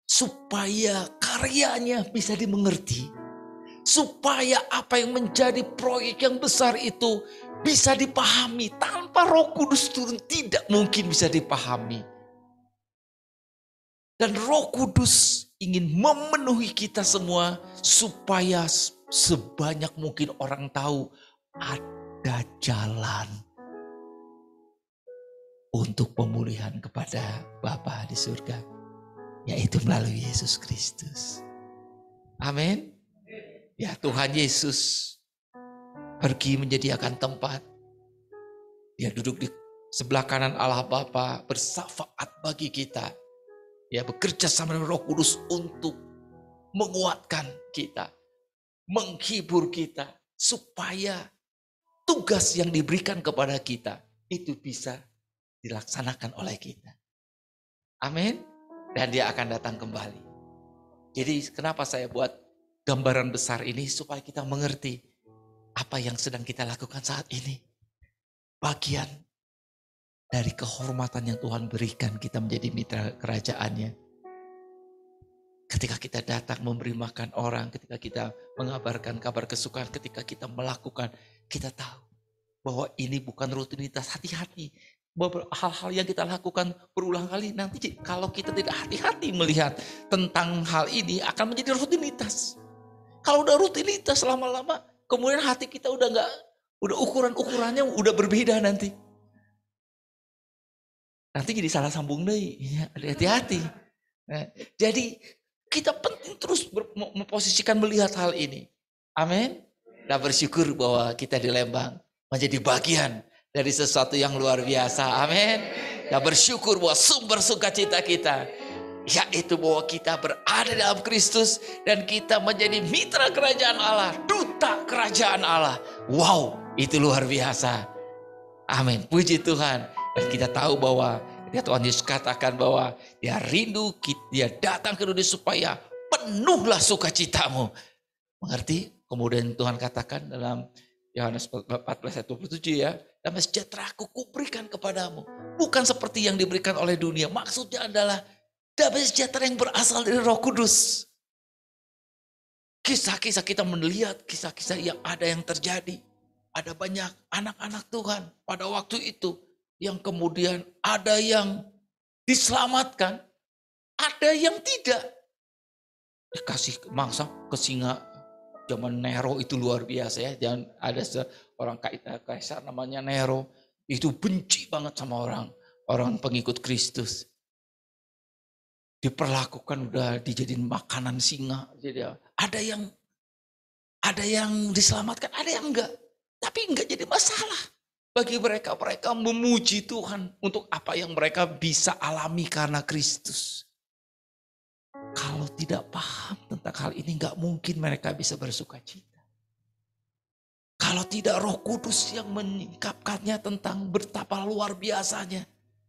Supaya karyanya bisa dimengerti. Supaya apa yang menjadi proyek yang besar itu bisa dipahami. Tanpa Roh Kudus turun tidak mungkin bisa dipahami. Dan Roh Kudus ingin memenuhi kita semua supaya sebanyak mungkin orang tahu ada jalan untuk pemulihan kepada Bapa di surga, yaitu melalui Yesus Kristus. Amin. Ya, Tuhan Yesus pergi menyediakan tempat. Dia duduk di sebelah kanan Allah Bapa, bersyafaat bagi kita. Ya, bekerja sama dengan Roh Kudus untuk menguatkan kita, menghibur kita, supaya tugas yang diberikan kepada kita itu bisa dilaksanakan oleh kita. Amin. Dan dia akan datang kembali. Jadi kenapa saya buat gambaran besar ini supaya kita mengerti apa yang sedang kita lakukan saat ini. Bagian dari kehormatan yang Tuhan berikan kita menjadi mitra kerajaannya. Ketika kita datang memberi makan orang, ketika kita mengabarkan kabar kesukaan, ketika kita melakukan, kita tahu bahwa ini bukan rutinitas. Hati-hati. Hal-hal yang kita lakukan berulang kali nanti kalau kita tidak hati-hati melihat tentang hal ini akan menjadi rutinitas. Kalau udah rutinitas lama-lama kemudian hati kita udah ukurannya udah berbeda nanti. Nanti jadi salah sambung deh. Ya, hati-hati. Nah, jadi kita penting terus memposisikan melihat hal ini. Amin. Dan bersyukur bahwa kita di Lembang menjadi bagian dari sesuatu yang luar biasa. Amin. Dan bersyukur bahwa sumber sukacita kita yaitu bahwa kita berada dalam Kristus dan kita menjadi mitra kerajaan Allah, duta kerajaan Allah. Wow, itu luar biasa. Amin. Puji Tuhan. Dan kita tahu bahwa Tuhan Yesus katakan bahwa dia rindu, dia datang ke dunia supaya penuhlah sukacitamu. Mengerti? Kemudian Tuhan katakan dalam Yohanes 14 ayat 27 ya, damai sejahtera aku kuberikan kepadamu. Bukan seperti yang diberikan oleh dunia. Maksudnya adalah damai sejahtera yang berasal dari Roh Kudus. Kisah-kisah kita melihat kisah-kisah yang ada yang terjadi. Ada banyak anak-anak Tuhan pada waktu itu yang kemudian ada yang diselamatkan, ada yang tidak. Dikasih mangsa ke singa. Zaman Nero itu luar biasa ya. Dan ada seorang kaisar namanya Nero. Itu benci banget sama orang pengikut Kristus. Diperlakukan udah dijadiin makanan singa. Jadi ada yang diselamatkan, ada yang enggak. Tapi enggak jadi masalah. Bagi mereka memuji Tuhan untuk apa yang mereka bisa alami karena Kristus. Kalau tidak paham tentang hal ini gak mungkin mereka bisa bersukacita. Kalau tidak Roh Kudus yang menyingkapkannya tentang betapa luar biasanya.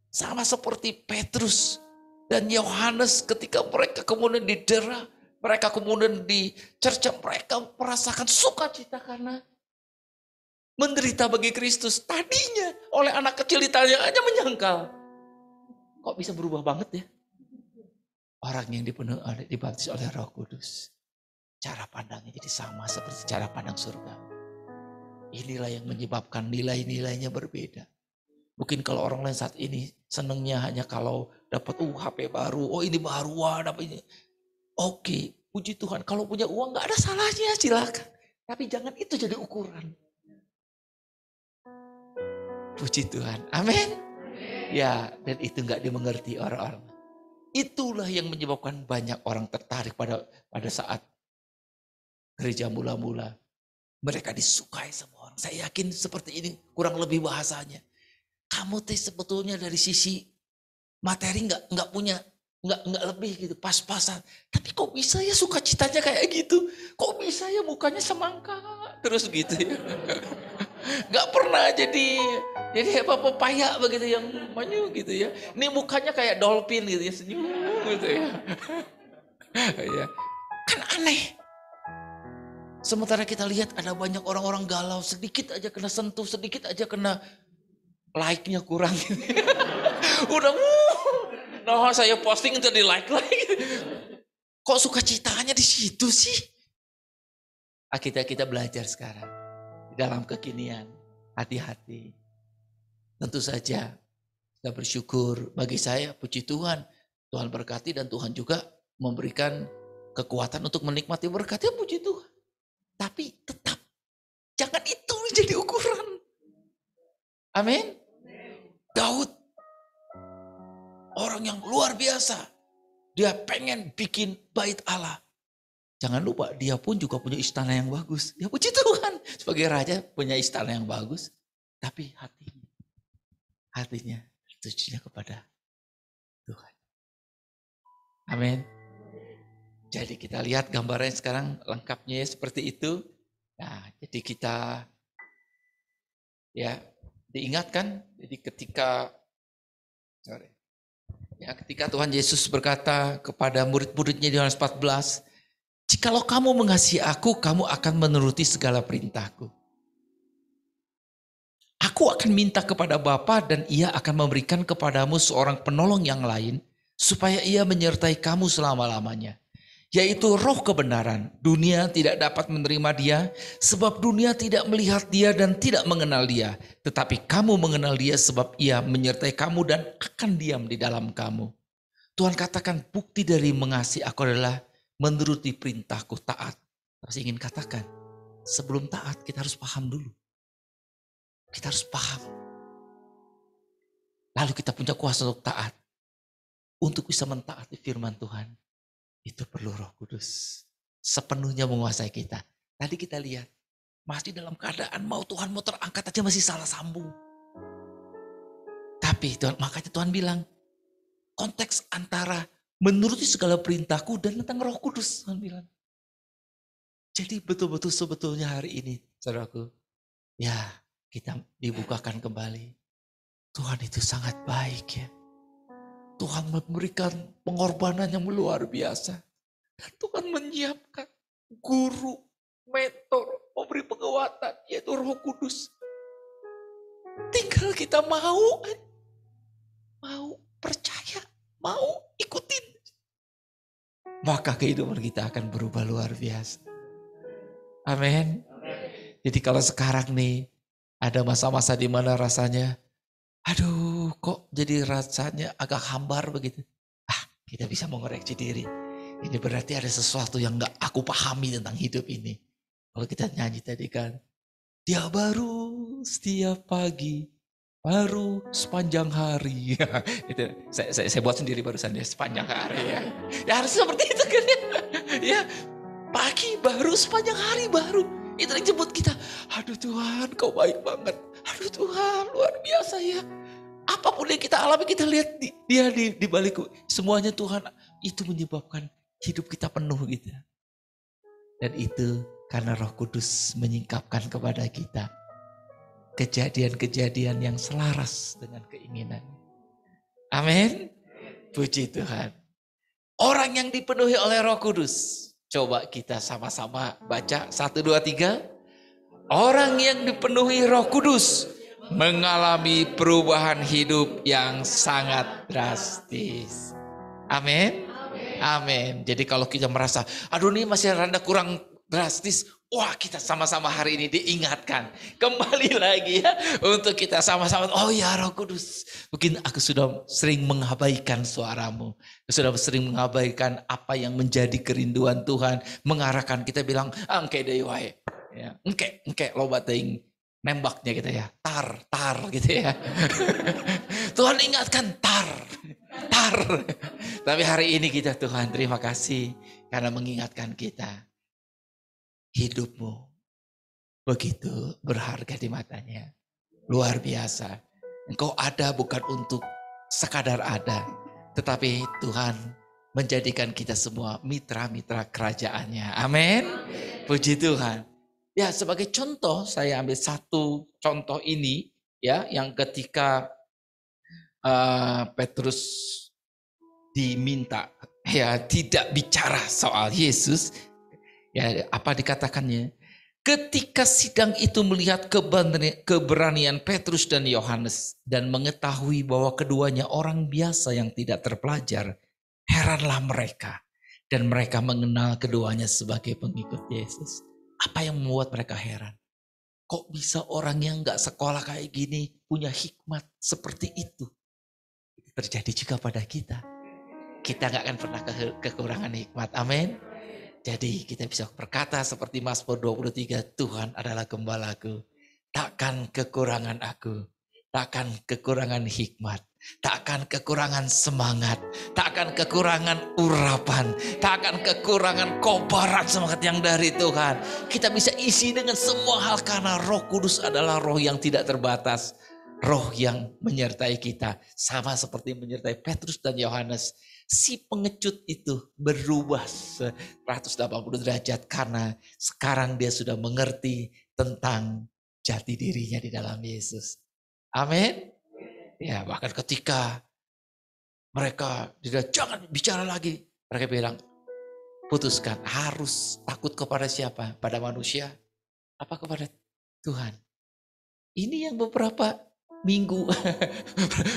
Sama seperti Petrus dan Yohanes ketika mereka kemudian didera. Mereka kemudian dicercam, mereka merasakan sukacita karena menderita bagi Kristus. Tadinya oleh anak kecil ditanya aja menyangkal. Kok bisa berubah banget ya? Orang yang dibaptis oleh Roh Kudus. Cara pandangnya jadi sama seperti cara pandang surga. Inilah yang menyebabkan nilai-nilainya berbeda. Mungkin kalau orang lain saat ini senangnya hanya kalau dapat HP baru. Oh ini baru, wah dapat ini. Oke, puji Tuhan. Kalau punya uang gak ada salahnya, silakan. Tapi jangan itu jadi ukuran. Puji Tuhan. Amin. Ya, dan itu gak dimengerti orang-orang. Itulah yang menyebabkan banyak orang tertarik pada saat gereja mula-mula. Mereka disukai sama orang. Saya yakin seperti ini kurang lebih bahasanya. Kamu tuh sebetulnya dari sisi materi nggak punya, nggak lebih gitu, pas-pasan. Tapi kok bisa ya sukacitanya kayak gitu? Kok bisa ya mukanya semangka terus gitu ya? Nggak pernah jadi pepaya begitu yang manyu gitu ya. Ini mukanya kayak dolphin gitu ya, senyum gitu ya. Ya. Kan aneh. Sementara kita lihat ada banyak orang-orang galau, sedikit aja kena sentuh, sedikit aja kena like-nya kurang. Udah nah saya posting itu di like. Kok sukacitanya di situ sih? Kita belajar sekarang. Dalam kekinian, hati-hati. Tentu saja kita bersyukur. Bagi saya, puji Tuhan. Tuhan berkati dan Tuhan juga memberikan kekuatan untuk menikmati berkatnya, puji Tuhan. Tapi tetap, jangan itu menjadi ukuran. Amin. Daud, orang yang luar biasa. Dia pengen bikin bait Allah. Jangan lupa dia pun juga punya istana yang bagus. Ya puji Tuhan. Sebagai raja punya istana yang bagus. Tapi hatinya tujuannya kepada Tuhan. Amin. Jadi kita lihat gambarnya sekarang lengkapnya seperti itu. Nah jadi kita Ya, diingatkan. Jadi ketika Tuhan Yesus berkata kepada murid-muridnya di Yohanes 14, "Jikalau kamu mengasihi aku, kamu akan menuruti segala perintahku. Aku akan minta kepada Bapa dan ia akan memberikan kepadamu seorang penolong yang lain, supaya ia menyertai kamu selama-lamanya. Yaitu roh kebenaran. Dunia tidak dapat menerima dia, sebab dunia tidak melihat dia dan tidak mengenal dia. Tetapi kamu mengenal dia sebab ia menyertai kamu dan akan diam di dalam kamu." Tuhan katakan bukti dari mengasihi aku adalah menuruti perintahku, taat. Saya ingin katakan, sebelum taat kita harus paham dulu. Kita harus paham. Lalu kita punya kuasa untuk taat. Untuk bisa mentaati firman Tuhan, itu perlu Roh Kudus sepenuhnya menguasai kita. Tadi kita lihat, masih dalam keadaan Tuhan mau terangkat aja masih salah sambung. Tapi makanya Tuhan bilang, konteks antara menuruti segala perintahku dan tentang Roh Kudus, Tuhan bilang. Jadi betul-betul sebetulnya hari ini, saudaraku, ya kita dibukakan kembali. Tuhan itu sangat baik ya. Tuhan memberikan pengorbanan yang luar biasa. Dan Tuhan menyiapkan guru, mentor, memberi penguatan, yaitu Roh Kudus. Tinggal kita mau percaya, mau ikutin. Maka kehidupan kita akan berubah luar biasa. Amin. Jadi kalau sekarang nih ada masa-masa di mana rasanya, aduh kok jadi rasanya agak hambar begitu. Kita bisa mengoreksi diri. Ini berarti ada sesuatu yang gak aku pahami tentang hidup ini. Kalau kita nyanyi tadi kan, dia baru setiap pagi, baru sepanjang hari. Itu saya buat sendiri barusan ya, sepanjang hari ya. Ya harus seperti itu kan ya. Ya, pagi baru, sepanjang hari baru. Itu yang jemput kita. Aduh Tuhan, kau baik banget. Aduh Tuhan, luar biasa ya. Apapun yang kita alami, kita lihat dia di balikku. Semuanya Tuhan, itu menyebabkan hidup kita penuh gitu. Dan itu karena Roh Kudus menyingkapkan kepada kita kejadian-kejadian yang selaras dengan keinginan. Amin. Puji Tuhan. Orang yang dipenuhi oleh Roh Kudus. Coba kita sama-sama baca 1, 2, 3. Orang yang dipenuhi Roh Kudus mengalami perubahan hidup yang sangat drastis. Amin. Amin. Jadi kalau kita merasa, aduh ini masih rada kurang drastis. Wah, kita sama-sama hari ini diingatkan. Kembali lagi ya. Untuk kita sama-sama. Oh ya Roh Kudus. Mungkin aku sudah sering mengabaikan suaramu. Sudah sering mengabaikan apa yang menjadi kerinduan Tuhan. Mengarahkan kita bilang, engke deui wae. Ya, engke loba teuing nembaknya gitu ya. Tar gitu ya. Tuhan ingatkan tar. Tapi hari ini kita Tuhan terima kasih. Karena mengingatkan kita. Hidupmu begitu berharga di matanya. Luar biasa. Engkau ada bukan untuk sekadar ada. Tetapi Tuhan menjadikan kita semua mitra-mitra kerajaannya. Amin. Puji Tuhan. Ya sebagai contoh saya ambil satu contoh ini. Ya yang ketika Petrus diminta ya tidak bicara soal Yesus. Ya, apa dikatakannya? Ketika sidang itu melihat keberanian Petrus dan Yohanes dan mengetahui bahwa keduanya orang biasa yang tidak terpelajar, heranlah mereka dan mereka mengenal keduanya sebagai pengikut Yesus. Apa yang membuat mereka heran? Kok bisa orang yang gak sekolah kayak gini punya hikmat seperti itu? Itu terjadi juga pada kita. Kita gak akan pernah kekurangan hikmat. Amin. Jadi kita bisa berkata seperti Mazmur 23, Tuhan adalah gembalaku, takkan kekurangan aku, takkan kekurangan hikmat, takkan kekurangan semangat, takkan kekurangan urapan, takkan kekurangan kobaran semangat yang dari Tuhan. Kita bisa isi dengan semua hal karena Roh Kudus adalah roh yang tidak terbatas, roh yang menyertai kita, sama seperti menyertai Petrus dan Yohanes. Si pengecut itu berubah 180 derajat karena sekarang dia sudah mengerti tentang jati dirinya di dalam Yesus. Amin. Ya, bahkan ketika mereka tidak, jangan bicara lagi. Mereka bilang, putuskan, harus takut kepada siapa? Pada manusia? Apa kepada Tuhan? Ini yang beberapa minggu,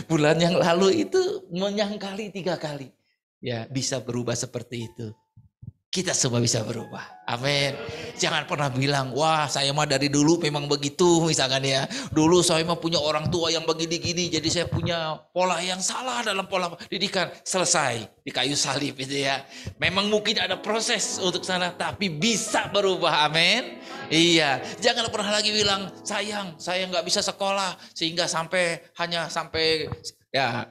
bulan yang lalu itu menyangkali 3 kali. Ya, bisa berubah seperti itu. Kita semua bisa berubah. Amin. Jangan pernah bilang, wah saya mah dari dulu memang begitu misalkan ya. Dulu saya mah punya orang tua yang begini-gini, jadi saya punya pola yang salah dalam pola didikan. Selesai di kayu salib itu ya. Memang mungkin ada proses untuk sana, tapi bisa berubah. Amin. Iya, jangan pernah lagi bilang, sayang saya nggak bisa sekolah sehingga hanya sampai ya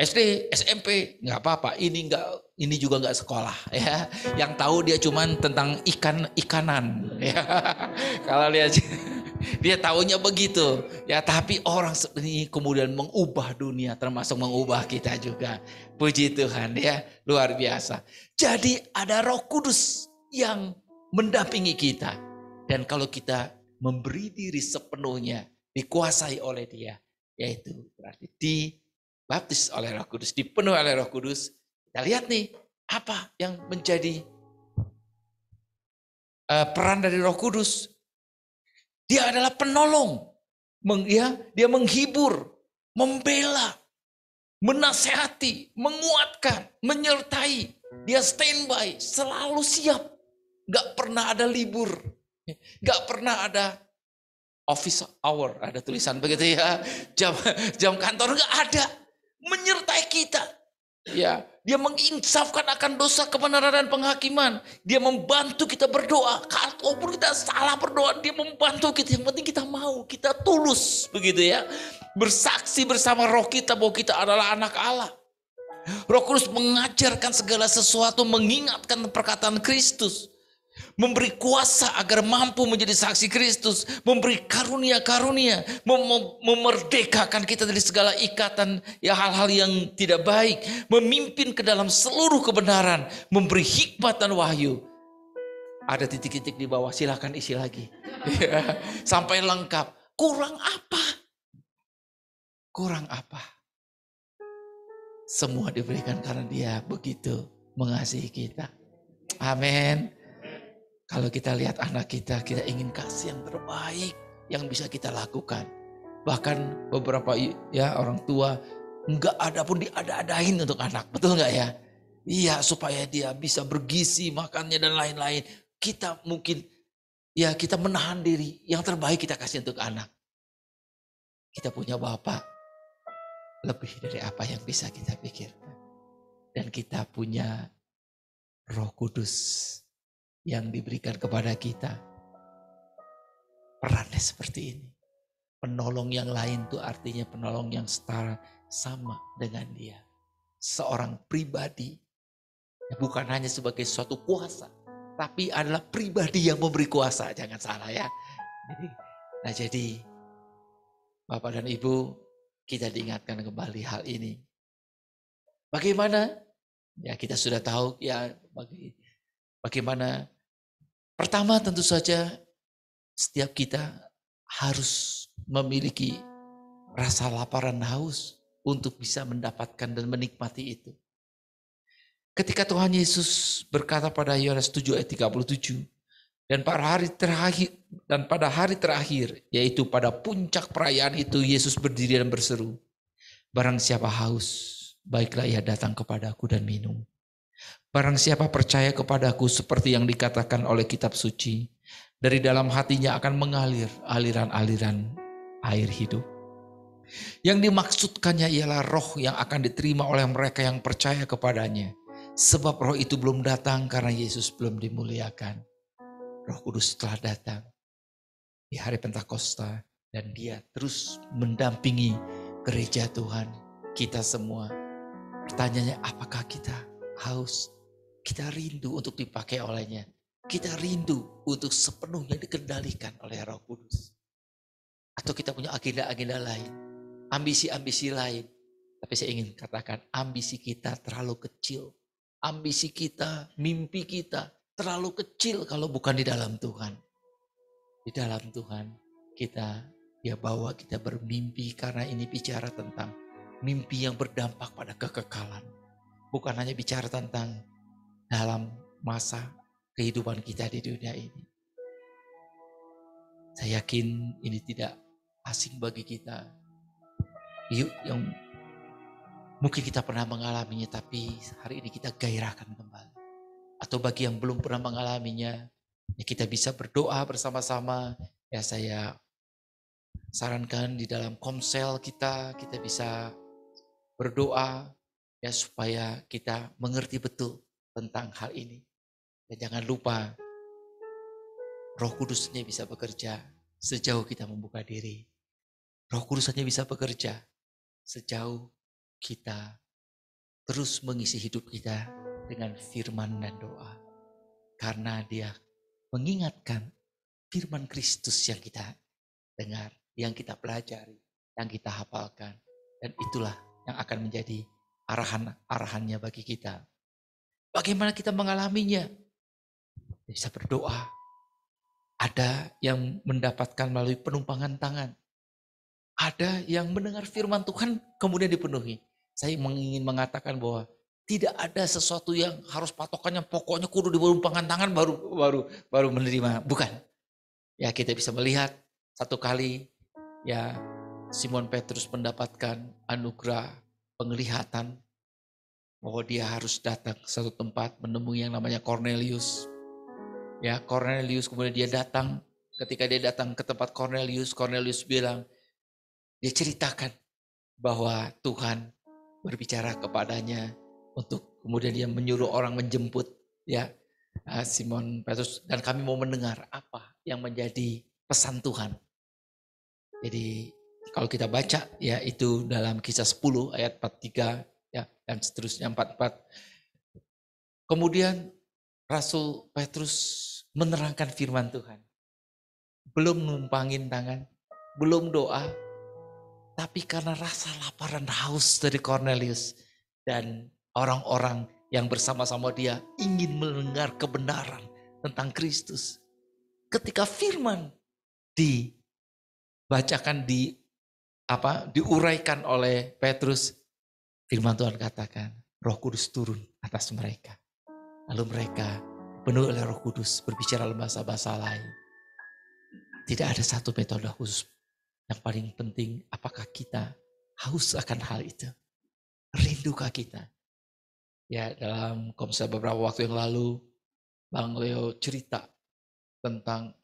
SD, SMP, nggak apa-apa. Ini juga nggak sekolah ya. Yang tahu dia cuman tentang ikanan. Ya. Kalau dia tahunya begitu. Ya, tapi orang ini kemudian mengubah dunia, termasuk mengubah kita juga. Puji Tuhan ya, luar biasa. Jadi ada Roh Kudus yang mendampingi kita. Dan kalau kita memberi diri sepenuhnya, dikuasai oleh Dia, yaitu berarti baptis oleh Roh Kudus, dipenuhi oleh Roh Kudus. Kita lihat nih, apa yang menjadi peran dari Roh Kudus. Dia adalah penolong. Dia menghibur, membela, menasehati, menguatkan, menyertai. Dia standby, selalu siap. Gak pernah ada libur. Gak pernah ada office hour, ada tulisan begitu ya. Jam kantor gak ada. Menyertai kita. Ya, dia menginsafkan akan dosa, kebenaran dan penghakiman. Dia membantu kita berdoa. Kalaupun kita salah berdoa, dia membantu kita. Yang penting kita mau, kita tulus begitu ya. Bersaksi bersama roh kita bahwa kita adalah anak Allah. Roh Kudus mengajarkan segala sesuatu, mengingatkan perkataan Kristus. Memberi kuasa agar mampu menjadi saksi Kristus, memberi karunia-karunia, memerdekakan kita dari segala ikatan ya hal-hal yang tidak baik, memimpin ke dalam seluruh kebenaran, memberi hikmat dan wahyu. Ada titik-titik di bawah, silakan isi lagi. Sampai lengkap. Kurang apa? Kurang apa? Semua diberikan karena Dia begitu mengasihi kita. Amin. Kalau kita lihat anak kita ingin kasih yang terbaik yang bisa kita lakukan. Bahkan beberapa ya orang tua enggak ada pun diada-adain untuk anak, betul enggak ya? Iya, supaya dia bisa bergizi makannya dan lain-lain. Kita mungkin ya kita menahan diri, yang terbaik kita kasih untuk anak. Kita punya Bapak lebih dari apa yang bisa kita pikirkan. Dan kita punya Roh Kudus yang diberikan kepada kita. Perannya seperti ini. Penolong yang lain itu artinya penolong yang setara sama dengan Dia. Seorang pribadi. Bukan hanya sebagai suatu kuasa. Tapi adalah pribadi yang memberi kuasa. Jangan salah ya. Jadi Bapak dan Ibu, kita diingatkan kembali hal ini. Bagaimana? Ya kita sudah tahu ya bagaimana. Pertama tentu saja setiap kita harus memiliki rasa lapar dan haus untuk bisa mendapatkan dan menikmati itu. Ketika Tuhan Yesus berkata pada Yohanes 7 ayat 37, dan pada hari terakhir, yaitu pada puncak perayaan itu, Yesus berdiri dan berseru, barang siapa haus, baiklah ia datang kepadaku dan minum. Barang siapa percaya kepadaku seperti yang dikatakan oleh kitab suci, dari dalam hatinya akan mengalir aliran-aliran air hidup. Yang dimaksudkannya ialah roh yang akan diterima oleh mereka yang percaya kepadanya. Sebab roh itu belum datang karena Yesus belum dimuliakan. Roh Kudus telah datang di hari Pentakosta dan Dia terus mendampingi gereja Tuhan, kita semua. Pertanyaannya, apakah kita haus? Kita rindu untuk dipakai olehnya. Kita rindu untuk sepenuhnya dikendalikan oleh Roh Kudus. Atau kita punya agenda-agenda lain, ambisi-ambisi lain. Tapi saya ingin katakan, ambisi kita terlalu kecil. Ambisi kita, mimpi kita terlalu kecil kalau bukan di dalam Tuhan. Di dalam Tuhan dia bawa kita bermimpi, karena ini bicara tentang mimpi yang berdampak pada kekekalan. Bukan hanya bicara tentang dalam masa kehidupan kita di dunia ini. Saya yakin ini tidak asing bagi kita. Yuk, yang mungkin kita pernah mengalaminya, tapi hari ini kita gairahkan kembali. Atau bagi yang belum pernah mengalaminya, ya kita bisa berdoa bersama-sama. Ya, saya sarankan di dalam komsel kita bisa berdoa ya, supaya kita mengerti betul tentang hal ini. Dan jangan lupa, Roh Kudusnya bisa bekerja sejauh kita membuka diri. Roh Kudusnya bisa bekerja sejauh kita terus mengisi hidup kita dengan firman dan doa. Karena dia mengingatkan firman Kristus yang kita dengar, yang kita pelajari, yang kita hafalkan. Dan itulah yang akan menjadi arahannya bagi kita. Bagaimana kita mengalaminya? Bisa berdoa. Ada yang mendapatkan melalui penumpangan tangan. Ada yang mendengar firman Tuhan kemudian dipenuhi. Saya ingin mengatakan bahwa tidak ada sesuatu yang harus patokannya pokoknya kudu dipenumpangan tangan baru menerima. Bukan. Ya, kita bisa melihat satu kali ya Simon Petrus mendapatkan anugerah penglihatan bahwa dia harus datang ke satu tempat menemui yang namanya Cornelius. Ya, Cornelius kemudian dia datang. Ketika dia datang ke tempat Cornelius, Cornelius bilang, dia ceritakan bahwa Tuhan berbicara kepadanya untuk kemudian dia menyuruh orang menjemput ya Simon Petrus, dan kami mau mendengar apa yang menjadi pesan Tuhan. Jadi kalau kita baca ya itu dalam Kisah 10 ayat 43 ya dan seterusnya 44. Kemudian Rasul Petrus menerangkan firman Tuhan. Belum numpangin tangan, belum doa, tapi karena rasa lapar dan haus dari Cornelius dan orang-orang yang bersama-sama dia ingin mendengar kebenaran tentang Kristus. Ketika firman dibacakan, diuraikan oleh Petrus, firman Tuhan katakan, Roh Kudus turun atas mereka. Lalu mereka penuh oleh Roh Kudus berbicara dalam bahasa-bahasa lain. Tidak ada satu metode khusus. Yang paling penting, apakah kita haus akan hal itu? Rindukah kita? Ya, dalam komsel beberapa waktu yang lalu, Bang Leo cerita tentang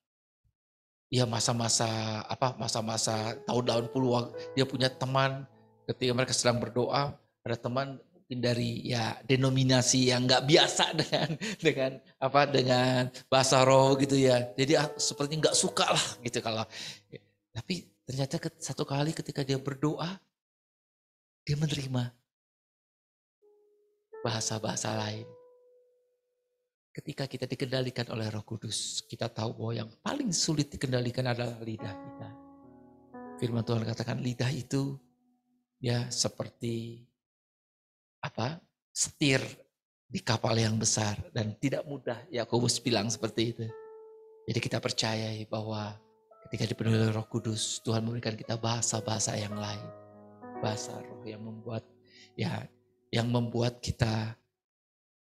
ya masa-masa tahun-tahun puluhan. Dia punya teman ketika mereka sedang berdoa, ada teman dari ya denominasi yang nggak biasa dengan bahasa roh gitu ya. Jadi sepertinya nggak suka lah gitu kalau. Tapi ternyata satu kali ketika dia berdoa, dia menerima bahasa-bahasa lain. Ketika kita dikendalikan oleh Roh Kudus, kita tahu bahwa yang paling sulit dikendalikan adalah lidah kita. Firman Tuhan katakan lidah itu ya seperti setir di kapal yang besar dan tidak mudah. Yakobus bilang seperti itu. Jadi kita percaya bahwa ketika dipenuhi oleh Roh Kudus, Tuhan memberikan kita bahasa-bahasa yang lain. Bahasa roh yang membuat kita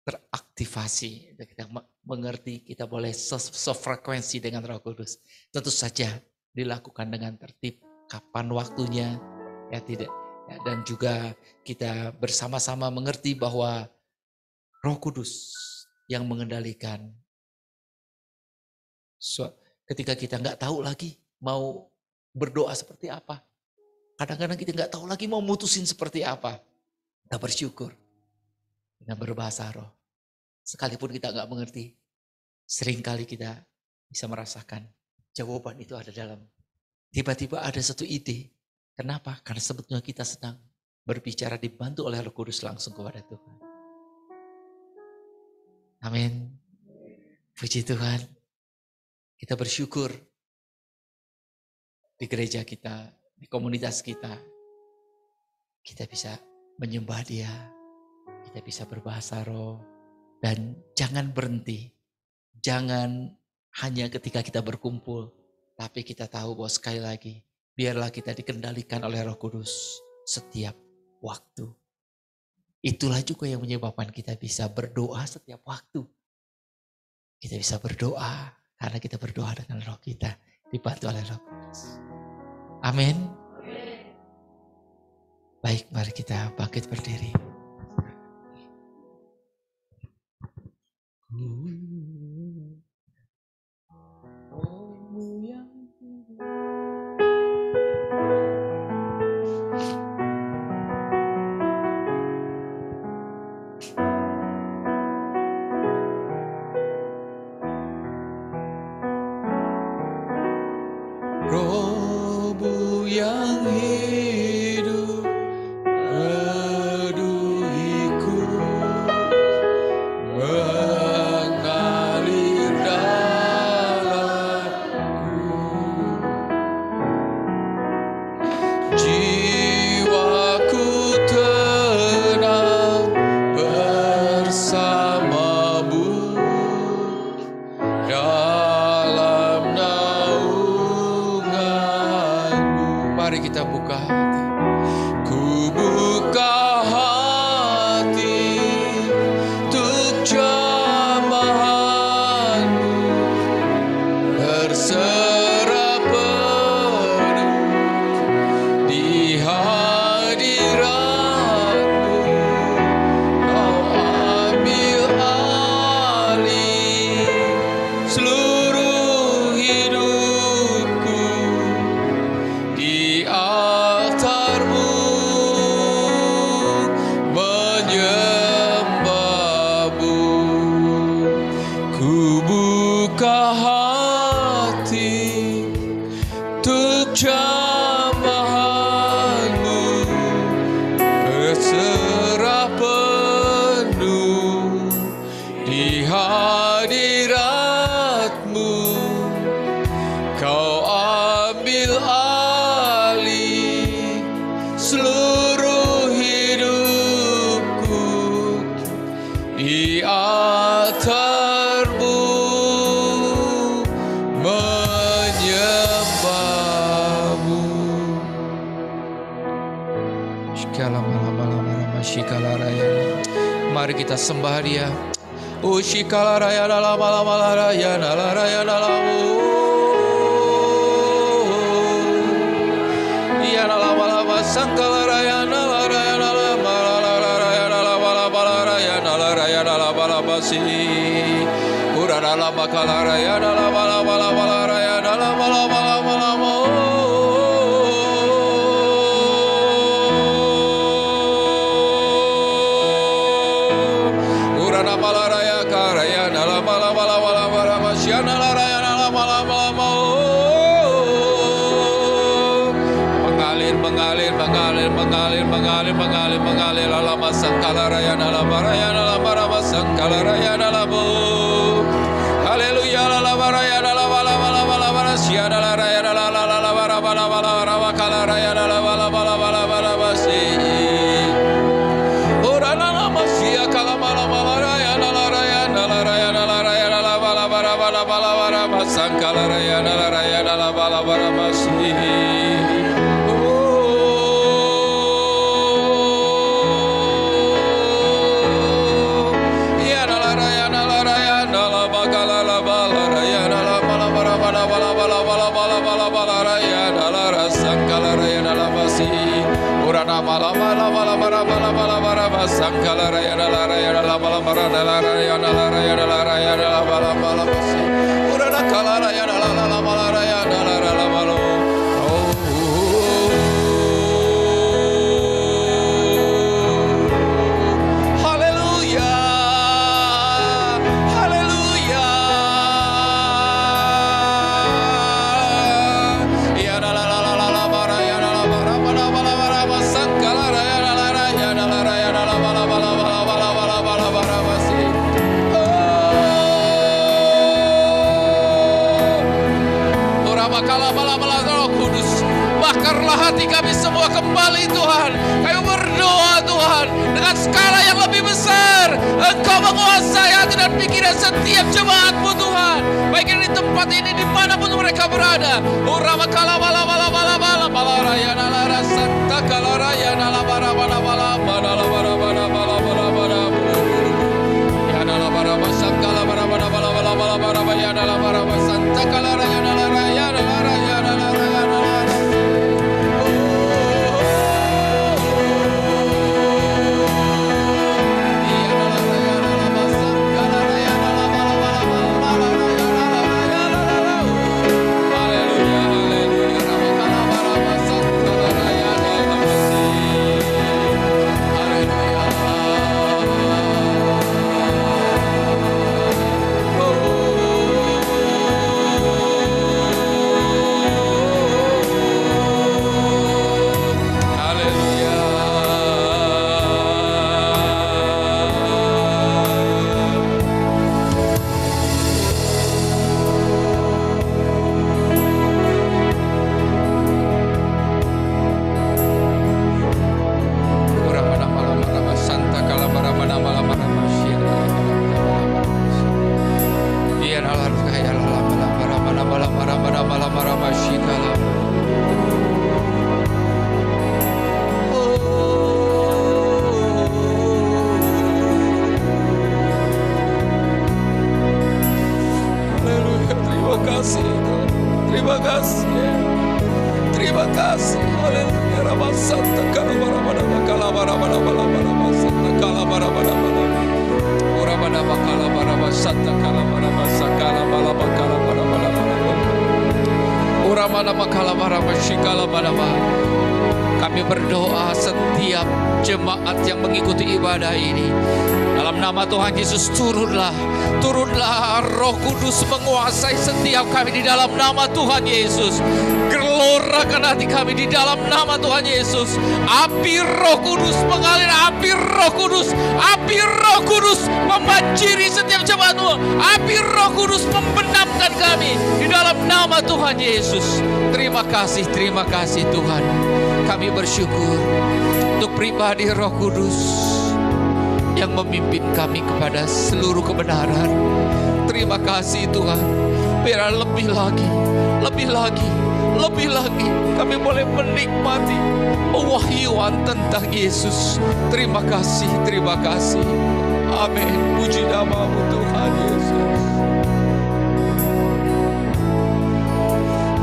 teraktivasi, kita mengerti, kita boleh sefrekuensi dengan Roh Kudus. Tentu saja dilakukan dengan tertib, kapan waktunya, ya tidak. Ya, dan juga kita bersama-sama mengerti bahwa Roh Kudus yang mengendalikan. Ketika kita nggak tahu lagi mau berdoa seperti apa, kadang-kadang kita nggak tahu lagi mau mutusin seperti apa, kita bersyukur dengan berbahasa roh. Sekalipun kita nggak mengerti, seringkali kita bisa merasakan jawaban itu ada dalam. Tiba-tiba ada satu ide. Kenapa? Karena sebetulnya kita sedang berbicara dibantu oleh Roh Kudus langsung kepada Tuhan. Amin. Puji Tuhan. Kita bersyukur di gereja kita, di komunitas kita. Kita bisa menyembah Dia. Kita bisa berbahasa roh. Dan jangan berhenti. Jangan hanya ketika kita berkumpul. Tapi kita tahu bahwa sekali lagi, biarlah kita dikendalikan oleh Roh Kudus setiap waktu. Itulah juga yang menyebabkan kita bisa berdoa setiap waktu. Kita bisa berdoa karena kita berdoa dengan roh kita, dibantu oleh Roh Kudus. Amin. Baik, mari kita bangkit berdiri. Rohmu yang hidup peduliku, mengalir dalamku. Jiwaku tenang bersamamu dalam naunganmu. Mari kita buka hati. Ku buka hati untuk jamahanmu, berserah penuh di hadiratmu. Kau ambil alih seluruh hidupku di altarmu, menyembahmu. Ku buka hati untuk jamahanmu, berserah penuh di hadiratmu. Kau ambil alih seluruh hidupku di altarmu, menyembahmu. Mari kita sembah Dia. Shikalaraya dalam malamaraya nalaraya dalam. Iya dalam malama sangkalaraya nalaraya dalam malalaraya dalam malamaraya nalaraya dalam malamasi. Ura dalam makalaraya dalam malamaraya dalam malamalama. Mengalir alama sangkalaraya nalabaraya nalabarama sangkalaraya nalabu. Haleluya nalabaraya nalabalabalabalabala sia nalaraya nalabalabalabalabala kalaraya nalabalabalabalabasi. Ora nalama sia kalamalamalaya nalaraya nalaraya nalaraya nalabalabalabalabala sangkalaraya nalaraya nalabalabalabalabasi. Roh Kudus, bakarlah hati kami semua kembali Tuhan. Kami berdoa Tuhan, dengan skala yang lebih besar Engkau menguasai hati dan pikiran setiap jemaat-Mu Tuhan, baik di tempat ini dimanapun mereka berada. Urama kala bala bala bala bala bala raya nala rasanta kala raya nala bara bala bala bala bala bala bala bala bala ya nala bara basangkala bara bala bala bala bala bara ya nala bara basanta kala raya nala raya nala raya nala raya nala. Kami berdoa setiap jemaat yang mengikuti ibadah ini, dalam nama Tuhan Yesus, turunlah Roh Kudus menguasai setiap kami di dalam nama Tuhan Yesus. Gelorakan hati kami di dalam nama Tuhan Yesus. Api Roh Kudus mengalir, api Roh Kudus membanjiri setiap jemaat-Mu. Api Roh Kudus membenamkan kami di dalam nama Tuhan Yesus. Terima kasih Tuhan. Kami bersyukur untuk pribadi Roh Kudus yang memimpin kami kepada seluruh kebenaran. Terima kasih Tuhan. Biar lebih lagi kami boleh menikmati pewahyuan tentang Yesus. Terima kasih. Amin. Puji nama-Mu Tuhan Yesus.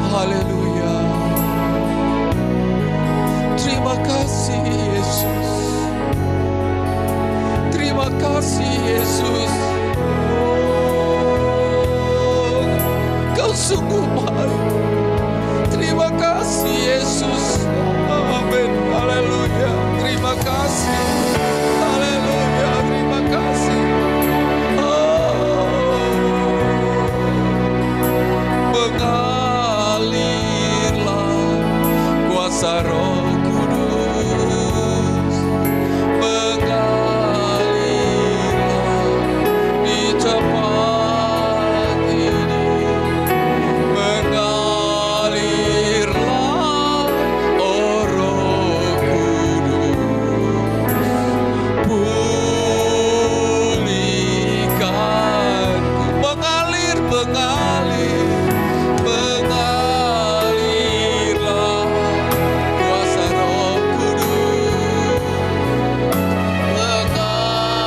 Haleluya. Terima kasih Yesus. Terima kasih Yesus. Oh, Kau sungguh baik. Terima kasih Yesus. Amin. Haleluya. Terima kasih. Haleluya. Terima kasih. Mengalirlah kuasa Roh Kudus. Mengalirlah di tempat ini. Mengalirlah, oh Roh Kudus. Pulihkanku. Mengalirlah kuasa Roh Kudus. Mengalirlah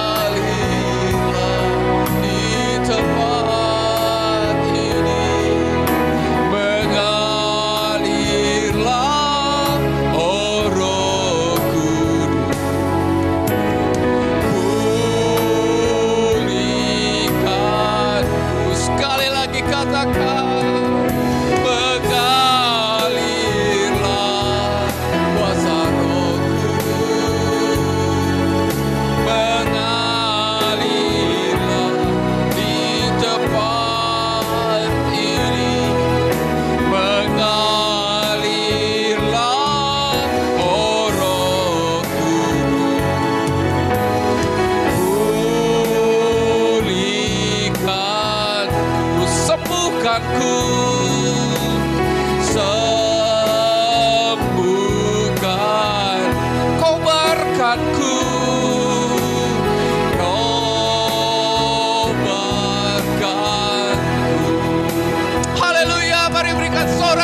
di tempat ini. Mengalirlah, oh Roh Kudus. Pulihkanku. Sekali lagi katakan, mengalirlah kuasa Roh Kudus. Mengalirlah di tempat ini. Mengalirlah, oh Roh Kudus. Pulihkanku, sembuhkanku, sembuhkanku.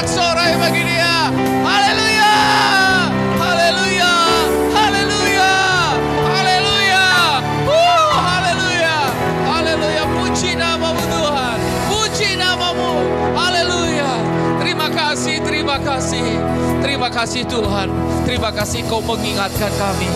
sorak-sorai bagi dia. Haleluya. Haleluya. Haleluya. Haleluya. Haleluya. Haleluya. Puji namamu Tuhan. Puji namamu. Haleluya. Terima kasih, terima kasih. Terima kasih Tuhan. Terima kasih Kau mengingatkan kami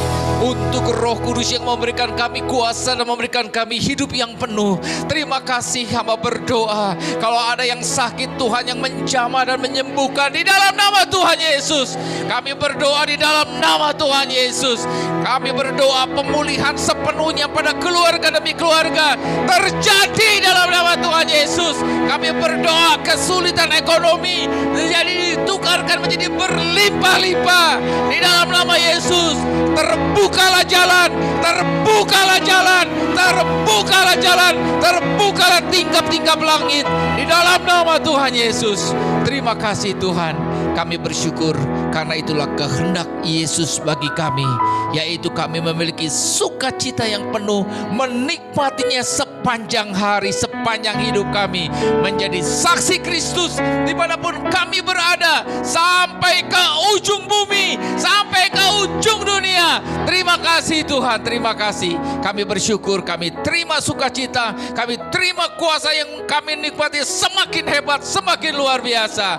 untuk Roh Kudus yang memberikan kami kuasa dan memberikan kami hidup yang penuh. Terima kasih, hamba berdoa. Kalau ada yang sakit, Tuhan yang menjamah dan menyembuhkan di dalam nama Tuhan Yesus. Kami berdoa di dalam nama Tuhan Yesus. Kami berdoa pemulihan sepenuhnya pada keluarga demi keluarga terjadi dalam nama Tuhan Yesus. Kami berdoa kesulitan ekonomi menjadi ditukarkan menjadi berlimpah-limpah di dalam nama Yesus. Terbukalah jalan, terbukalah jalan, terbukalah jalan, terbukalah tingkap-tingkap langit di dalam nama Tuhan Yesus. Terima kasih Tuhan. Kami bersyukur karena itulah kehendak Yesus bagi kami, yaitu kami memiliki sukacita yang penuh, menikmatinya sepanjang hari, sepanjang hidup kami, menjadi saksi Kristus dimanapun kami berada, sampai ke ujung bumi, sampai ke ujung dunia. Terima kasih Tuhan, terima kasih. Kami bersyukur, kami terima sukacita, kami terima kuasa yang kami nikmati semakin hebat, semakin luar biasa.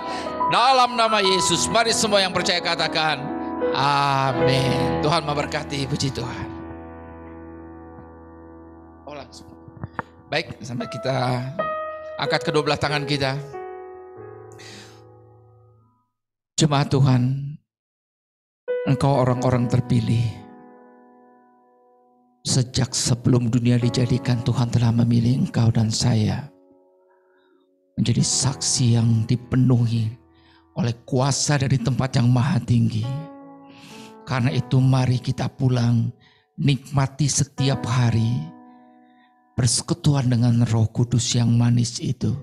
Dalam nama Yesus, mari semua yang percaya katakan amin. Tuhan memberkati, puji Tuhan. Oh langsung. Baik, sampai kita angkat kedua belah tangan kita. Jemaat Tuhan, Engkau orang-orang terpilih. Sejak sebelum dunia dijadikan, Tuhan telah memilih Engkau dan saya menjadi saksi yang dipenuhi oleh kuasa dari tempat yang maha tinggi. Karena itu mari kita pulang, nikmati setiap hari persekutuan dengan Roh Kudus yang manis itu,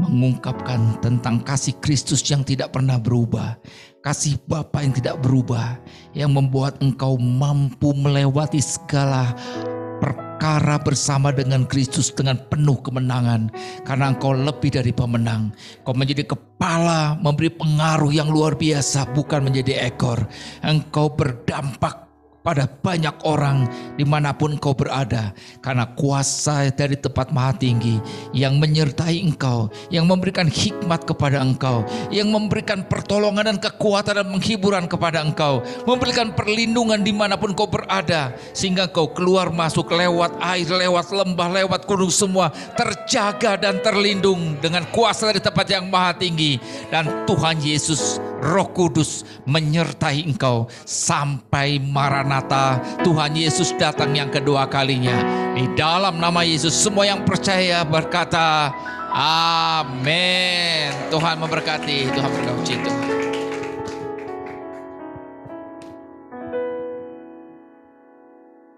mengungkapkan tentang kasih Kristus yang tidak pernah berubah, kasih Bapa yang tidak berubah, yang membuat engkau mampu melewati segala perkara bersama dengan Kristus dengan penuh kemenangan. Karena engkau lebih dari pemenang. Kau menjadi kepala, memberi pengaruh yang luar biasa, bukan menjadi ekor. Engkau berdampak pada banyak orang dimanapun kau berada, karena kuasa dari tempat maha tinggi yang menyertai engkau, yang memberikan hikmat kepada engkau, yang memberikan pertolongan dan kekuatan dan penghiburan kepada engkau, memberikan perlindungan dimanapun kau berada, sehingga kau keluar masuk lewat air, lewat lembah, lewat gunung, semua terjaga dan terlindung dengan kuasa dari tempat yang maha tinggi. Dan Tuhan Yesus, Roh Kudus menyertai engkau sampai Maranatha, Tuhan Yesus datang yang kedua kalinya. Di dalam nama Yesus, semua yang percaya berkata amin. Tuhan memberkati, Tuhan berkati.